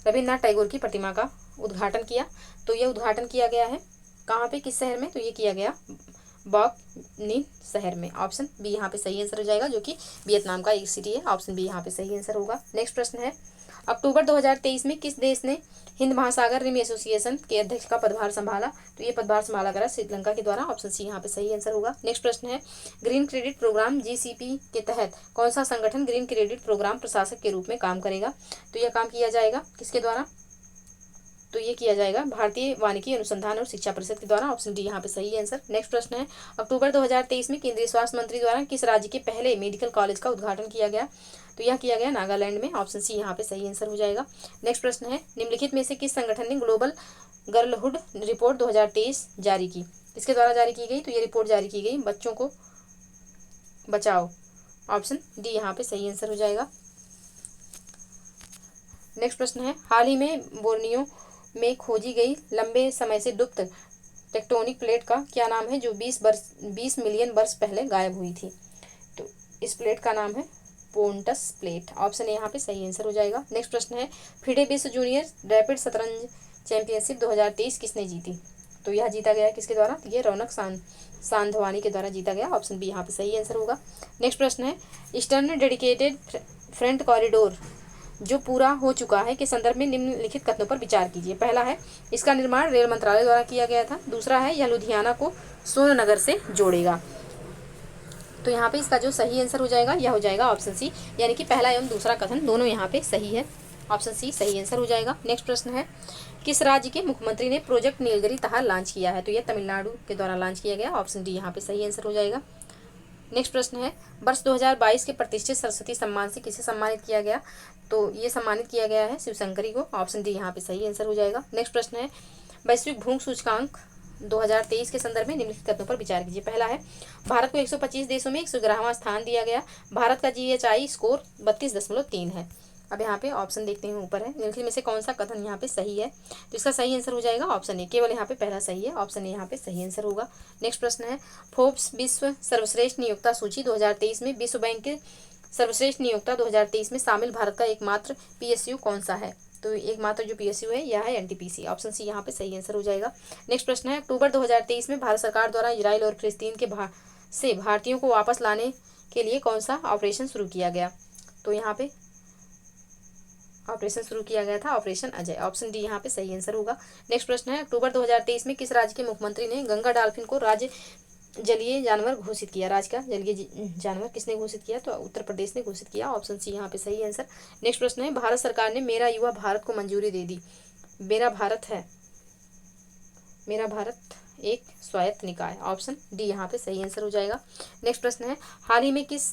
रविन्द्रनाथ टैगोर की प्रतिमा का उद्घाटन किया? तो यह उद्घाटन किया गया है कहाँ पे, किस शहर में? तो ये किया गया बॉक शहर में। ऑप्शन बी यहाँ पे सही आंसर हो जाएगा, जो कि वियतनाम का एक सिटी है। ऑप्शन बी यहाँ पे सही आंसर होगा। नेक्स्ट प्रश्न है, अक्टूबर 2023 में किस देश ने हिंद महासागर रिम एसोसिएशन के अध्यक्ष का पदभार संभाला? तो ये पदभार संभाला गया श्रीलंका के द्वारा। ऑप्शन सी यहाँ पे सही आंसर होगा। नेक्स्ट प्रश्न है, ग्रीन क्रेडिट प्रोग्राम जीसीपी के तहत कौन सा संगठन ग्रीन क्रेडिट प्रोग्राम प्रशासक के रूप में काम करेगा? तो यह काम किया जाएगा किसके द्वारा? तो ये किया जाएगा भारतीय वानिकी अनुसंधान और शिक्षा परिषद के द्वारा। ऑप्शन डी यहाँ पे सही आंसर। नेक्स्ट प्रश्न है, अक्टूबर 2023 में केंद्रीय स्वास्थ्य मंत्री द्वारा किस राज्य के पहले मेडिकल कॉलेज का उद्घाटन किया गया? तो यह किया गया नागालैंड में। ऑप्शन सी यहाँ पे सही आंसर हो जाएगा। नेक्स्ट प्रश्न है, निम्नलिखित में से किस संगठन ने ग्लोबल गर्लहुड रिपोर्ट 2023 जारी की? किसके द्वारा जारी की गई? तो ये रिपोर्ट जारी की गई बच्चों को बचाओ। ऑप्शन डी यहाँ पे सही आंसर हो जाएगा। नेक्स्ट प्रश्न है, हाल ही में बोर्नियो में खोजी गई लंबे समय से लुप्त टेक्टोनिक प्लेट का क्या नाम है, जो 20 मिलियन वर्ष पहले गायब हुई थी? तो इस प्लेट का नाम है पोंटस प्लेट। ऑप्शन यहाँ पे सही आंसर हो जाएगा। नेक्स्ट प्रश्न है, फिडे विश्व जूनियर रैपिड शतरंज चैंपियनशिप 2023 किसने जीती? तो यह जीता गया किसके द्वारा? ये रौनक सांधवानी के द्वारा जीता गया। ऑप्शन बी यहाँ पे सही आंसर होगा। नेक्स्ट प्रश्न है, ईस्टर्न डेडिकेटेड फ्रंट कॉरिडोर जो पूरा हो चुका है के संदर्भ में निम्नलिखित कथनों पर विचार कीजिए। पहला है, इसका निर्माण रेल मंत्रालय द्वारा किया गया था। दूसरा है, यह लुधियाना को सोननगर से जोड़ेगा। तो यहाँ पे इसका जो सही आंसर हो जाएगा यह हो जाएगा ऑप्शन सी, यानी कि पहला एवं दूसरा कथन दोनों यहाँ पे सही है। ऑप्शन सी सही आंसर हो जाएगा। नेक्स्ट प्रश्न है, किस राज्य के मुख्यमंत्री ने प्रोजेक्ट नीलगिरी तहार लॉन्च किया है? तो यह तमिलनाडु के द्वारा लॉन्च किया गया। ऑप्शन डी यहाँ पे सही आंसर हो जाएगा। नेक्स्ट प्रश्न है, वर्ष 2022 के प्रतिष्ठित सरस्वती सम्मान से किसे सम्मानित किया गया? तो ये सम्मानित किया गया है शिवशंकरी को। ऑप्शन डी यहाँ पे सही आंसर हो जाएगा। नेक्स्ट प्रश्न है, वैश्विक भूख सूचकांक 2023 के संदर्भ में निम्नलिखित कथनों पर विचार कीजिए। पहला है, भारत को 125 देशों में 111वां स्थान दिया गया। भारत का GHI स्कोर 32.3 है। अब यहाँ पे ऑप्शन देखते हैं, ऊपर है, निम्नलिखित में से कौन सा कथन यहाँ पे सही है? तो इसका सही आंसर हो जाएगा ऑप्शन ए, केवल यहाँ पे पहला सही है। ऑप्शन ए यहाँ पे सही आंसर होगा। नेक्स्ट प्रश्न है, फोर्ब्स विश्व सर्वश्रेष्ठ नियोक्ता सूची 2023 में विश्व बैंक के सर्वश्रेष्ठ नियोक्ता 2023 में शामिल भारत का एकमात्र PSU कौन सा है? तो एकमात्र जो PSU है यह है NTPC। ऑप्शन सी यहाँ पे सही आंसर हो जाएगा। नेक्स्ट प्रश्न है, अक्टूबर 2023 में भारत सरकार द्वारा इजराइल और फिलिस्तीन के से भारतीयों को वापस लाने के लिए कौन सा ऑपरेशन शुरू किया गया? तो यहाँ पे ऑपरेशन शुरू किया गया था ऑपरेशन अजय। ऑप्शन डी यहाँ पे सही आंसर होगा। नेक्स्ट प्रश्न है, अक्टूबर 2023 में किस राज्य के मुख्यमंत्री ने गंगा डॉल्फिन को राज्य जलीय जानवर घोषित किया? राज्य का जलीय जानवर किसने घोषित किया? तो उत्तर प्रदेश ने घोषित किया। ऑप्शन सी यहाँ पे सही आंसर। नेक्स्ट प्रश्न है, भारत सरकार ने मेरा युवा भारत को मंजूरी दे दी। मेरा भारत एक स्वायत्त निकाय। ऑप्शन डी यहाँ पे सही आंसर हो जाएगा। नेक्स्ट प्रश्न है, हाल ही में किस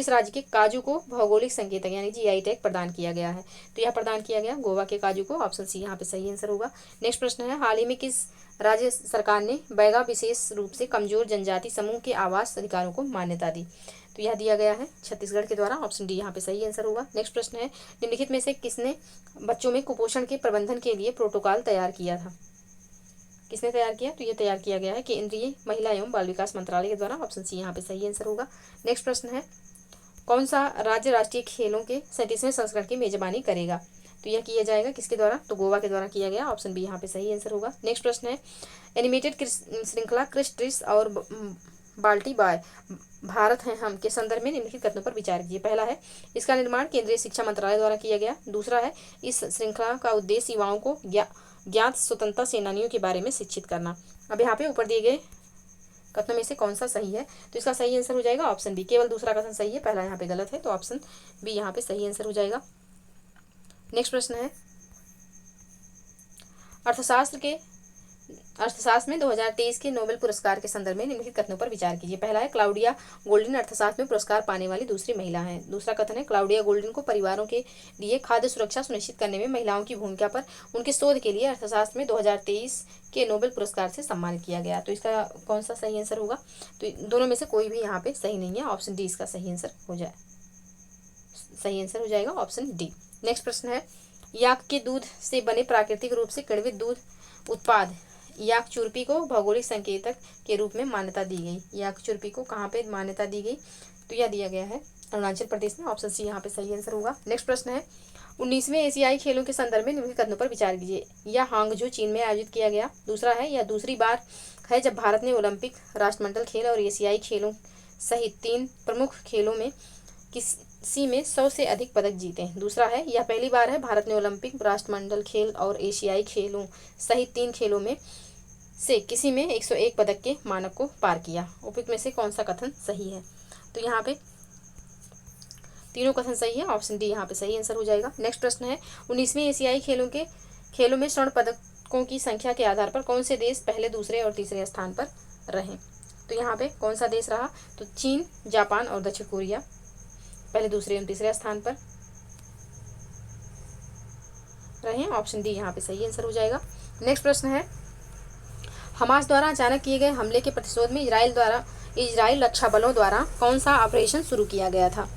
राज्य के काजू को भौगोलिक संकेतक यानी GI टैग प्रदान किया गया है? तो यह प्रदान किया गया गोवा के काजू को। ऑप्शन सी यहाँ पे सही आंसर होगा। नेक्स्ट प्रश्न है, हाल ही में किस राज्य सरकार ने बैगा विशेष रूप से कमजोर जनजाति समूह के आवास अधिकारों को मान्यता दी? तो यह दिया गया है छत्तीसगढ़ के द्वारा। ऑप्शन डी यहाँ पे सही आंसर होगा। नेक्स्ट प्रश्न है, निम्नलिखित में से किसने बच्चों में कुपोषण के प्रबंधन के लिए प्रोटोकॉल तैयार किया था? किसने तैयार किया? तो ये तैयार किया गया है केंद्रीय महिला एवं बाल विकास मंत्रालय के द्वारा। ऑप्शन सी यहाँ पे सही आंसर होगा। नेक्स्ट प्रश्न है, कौन सा राज्य राष्ट्रीय खेलों के 37वें संस्करण की मेजबानी करेगा? तो यह किया जाएगा किसके द्वारा? तो गोवा के द्वारा किया गया। ऑप्शन बी यहाँ पे सही आंसर होगा। नेक्स्ट प्रश्न है, एनिमेटेड श्रृंखला क्रिस ट्रिस और बाल्टी बाय भारत हैं हम के संदर्भ में निम्नलिखित कथनों पर विचार कीजिए। पहला है, इसका निर्माण केंद्रीय शिक्षा मंत्रालय द्वारा किया गया। दूसरा है, इस श्रृंखला का उद्देश्य युवाओं को ज्ञात स्वतंत्रता सेनानियों के बारे में शिक्षित करना। अब यहाँ पे ऊपर दिए गए कथनों में से कौन सा सही है? तो इसका सही आंसर हो जाएगा ऑप्शन बी, केवल दूसरा कथन सही है, पहला यहाँ पे गलत है। तो ऑप्शन बी यहाँ पे सही आंसर हो जाएगा। नेक्स्ट प्रश्न है, अर्थशास्त्र में 2023 के नोबेल पुरस्कार के संदर्भ में निम्नलिखित कथनों पर विचार कीजिए। पहला है, क्लाउडिया गोल्डिन अर्थशास्त्र में पुरस्कार पाने वाली दूसरी महिला हैं। दूसरा कथन है, क्लाउडिया गोल्डिन को परिवारों के लिए खाद्य सुरक्षा सुनिश्चित करने में महिलाओं की भूमिका पर उनके शोध के लिए अर्थशास्त्र में 2023 के नोबेल पुरस्कार से सम्मानित किया गया। तो इसका कौन सा सही आंसर होगा? तो दोनों में से कोई भी यहाँ पे सही नहीं है। ऑप्शन डी इसका सही आंसर हो जाएगा। Option D. नेक्स्ट प्रश्न है, याक के दूध से बने प्राकृतिक रूप से किण्वित दूध उत्पाद याक चुर्पी को भौगोलिक संकेतक के रूप में मान्यता दी गई। याक चुर्पी को कहाँ पे मान्यता दी गई? तो यह दिया गया है अरुणाचल प्रदेश में। ऑप्शन सी यहाँ पे सही आंसर होगा। नेक्स्ट प्रश्न है 19वें एशियाई खेलों के संदर्भ में निम्नलिखित कथनों पर विचार कीजिए। यह हांगझू चीन में आयोजित किया गया। दूसरा है यह दूसरी बार है जब भारत ने ओलंपिक, राष्ट्रमंडल खेल और एशियाई खेलों सहित 3 प्रमुख खेलों में किसी में 100 से अधिक पदक जीते हैं। दूसरा है यह पहली बार है भारत ने ओलंपिक, राष्ट्रमंडल खेल और एशियाई खेलों सहित 3 खेलों में से किसी में 101 पदक के मानक को पार किया। उपयुक्त में से कौन सा कथन सही है? तो यहाँ पे तीनों कथन सही है। ऑप्शन डी यहाँ पे सही आंसर हो जाएगा। नेक्स्ट प्रश्न है 19वें एशियाई खेलों में स्वर्ण पदकों की संख्या के आधार पर कौन से देश पहले, दूसरे और तीसरे स्थान पर रहे? तो यहाँ पे कौन सा देश रहा? तो चीन, जापान और दक्षिण कोरिया पहले, दूसरे और तीसरे स्थान पर रहे। ऑप्शन डी यहाँ पे सही आंसर हो जाएगा। नेक्स्ट प्रश्न है हमास द्वारा अचानक किए गए हमले के प्रतिशोध में इजराइल रक्षा बलों द्वारा कौन सा ऑपरेशन शुरू किया गया था?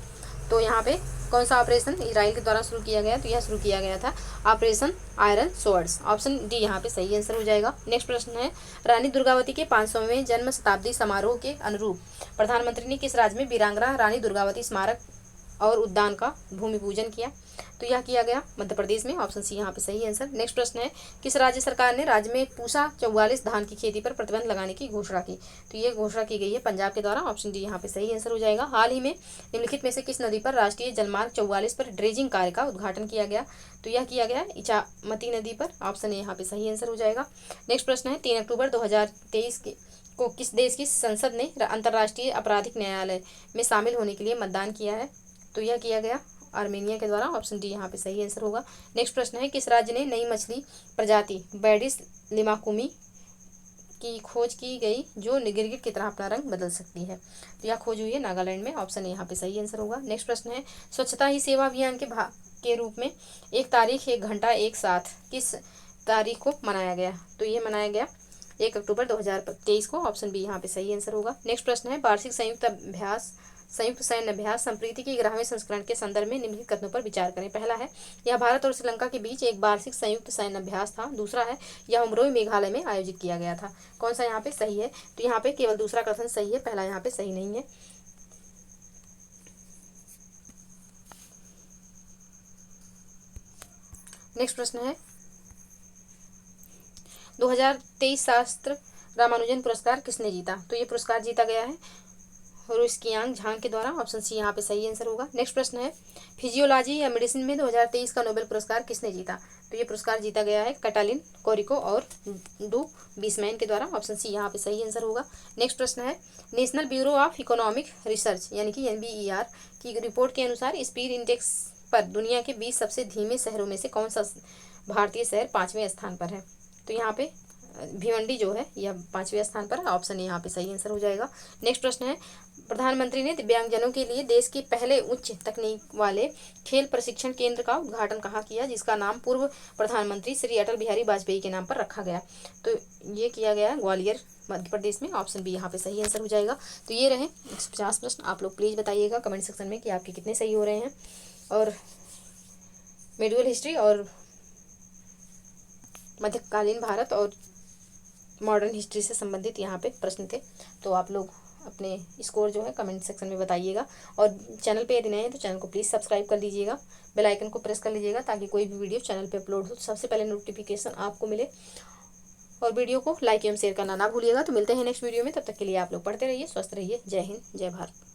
तो यहाँ पे कौन सा ऑपरेशन इजराइल के द्वारा शुरू किया गया? तो यह शुरू किया गया था operation iron swords. Option D यहाँ पे सही आंसर हो जाएगा। नेक्स्ट प्रश्न है रानी दुर्गावती के 500वें जन्म शताब्दी समारोह के अनुरूप प्रधानमंत्री ने किस राज्य में वीरांगना रानी दुर्गावती स्मारक और उद्यान का भूमि पूजन किया? तो यह किया गया मध्य प्रदेश में। ऑप्शन सी यहाँ पे सही आंसर। नेक्स्ट प्रश्न है किस राज्य सरकार ने राज्य में पूसा 44 धान की खेती पर प्रतिबंध लगाने की घोषणा की? तो ये घोषणा की गई है पंजाब के द्वारा। ऑप्शन डी यहाँ पे सही आंसर हो जाएगा। हाल ही में निम्नलिखित में से किस नदी पर राष्ट्रीय जलमार्ग 44 पर ड्रेजिंग कार्य का उद्घाटन किया गया? तो यह किया गया इचामती नदी पर। ऑप्शन ए यहाँ पे सही आंसर हो जाएगा। नेक्स्ट प्रश्न है 3 अक्टूबर 2023 को किस देश की संसद ने अंतर्राष्ट्रीय आपराधिक न्यायालय में शामिल होने के लिए मतदान किया है? तो यह किया गया आर्मेनिया के द्वारा। ऑप्शन डी यहाँ पे सही आंसर होगा। नेक्स्ट प्रश्न है किस राज्य ने नई मछली प्रजाति बैडिस लिमाकुमी की खोज की गई जो गिरगिट की तरह अपना रंग बदल सकती है? तो यह खोज हुई है नागालैंड में। ऑप्शन यहाँ पे सही आंसर होगा। नेक्स्ट प्रश्न है स्वच्छता ही सेवा अभियान के भाग के रूप में एक तारीख, एक घंटा, एक साथ किस तारीख को मनाया गया? तो ये मनाया गया 1 अक्टूबर 2023 को। ऑप्शन बी यहाँ पे सही आंसर होगा। नेक्स्ट प्रश्न है वार्षिक संयुक्त सैन्य अभ्यास संप्रीति के 11वें संस्करण के संदर्भ में निम्नलिखित कथनों पर विचार करें। पहला है यह भारत और श्रीलंका के बीच एक वार्षिक संयुक्त सैन्य अभ्यास था। दूसरा है यह उमरोई मेघालय में आयोजित किया गया था। कौन सा यहाँ पे सही है? तो यहाँ पे केवल दूसरा कथन सही है, पहला यहाँ पे सही नहीं है। नेक्स्ट प्रश्न है 2023 शास्त्र रामानुजन पुरस्कार किसने जीता? तो ये पुरस्कार जीता गया है रुस्कियांग झांग के द्वारा। ऑप्शन सी यहाँ पे सही आंसर होगा। नेक्स्ट प्रश्न है फिजियोलॉजी या मेडिसिन में 2023 का नोबेल पुरस्कार किसने जीता? तो ये पुरस्कार जीता गया है कैटालिन कोरिको और डू बीसमैन के द्वारा। ऑप्शन सी यहाँ पे सही आंसर होगा। नेक्स्ट प्रश्न है national bureau of economic research यानी कि NBER की रिपोर्ट के अनुसार स्पीड इंडेक्स पर दुनिया के 20 सबसे धीमे शहरों में से कौन सा भारतीय शहर 5वें स्थान पर है? तो यहाँ पे भिवंडी जो है यह 5वें स्थान पर है। ऑप्शन यहाँ पे सही आंसर हो जाएगा। नेक्स्ट प्रश्न है प्रधानमंत्री ने दिव्यांगजनों के लिए देश के पहले उच्च तकनीक वाले खेल प्रशिक्षण केंद्र का उद्घाटन कहाँ किया जिसका नाम पूर्व प्रधानमंत्री श्री अटल बिहारी वाजपेयी के नाम पर रखा गया? तो ये किया गया ग्वालियर मध्य प्रदेश में। ऑप्शन बी यहाँ पे सही आंसर हो जाएगा। तो ये रहे 150 प्रश्न। आप लोग प्लीज़ बताइएगा कमेंट सेक्शन में कि आपके कितने सही हो रहे हैं। और मेडिवल हिस्ट्री और मध्यकालीन भारत और मॉडर्न हिस्ट्री से संबंधित यहाँ पे प्रश्न थे। तो आप लोग अपने स्कोर जो है कमेंट सेक्शन में बताइएगा। और चैनल पे यदि नए हैं तो चैनल को प्लीज़ सब्सक्राइब कर लीजिएगा, बेल आइकन को प्रेस कर लीजिएगा ताकि कोई भी वीडियो चैनल पे अपलोड हो तो सबसे पहले नोटिफिकेशन आपको मिले। और वीडियो को लाइक एवं शेयर करना ना भूलिएगा। तो मिलते हैं नेक्स्ट वीडियो में, तब तक के लिए आप लोग पढ़ते रहिए, स्वस्थ रहिए। जय हिंद, जय भारत।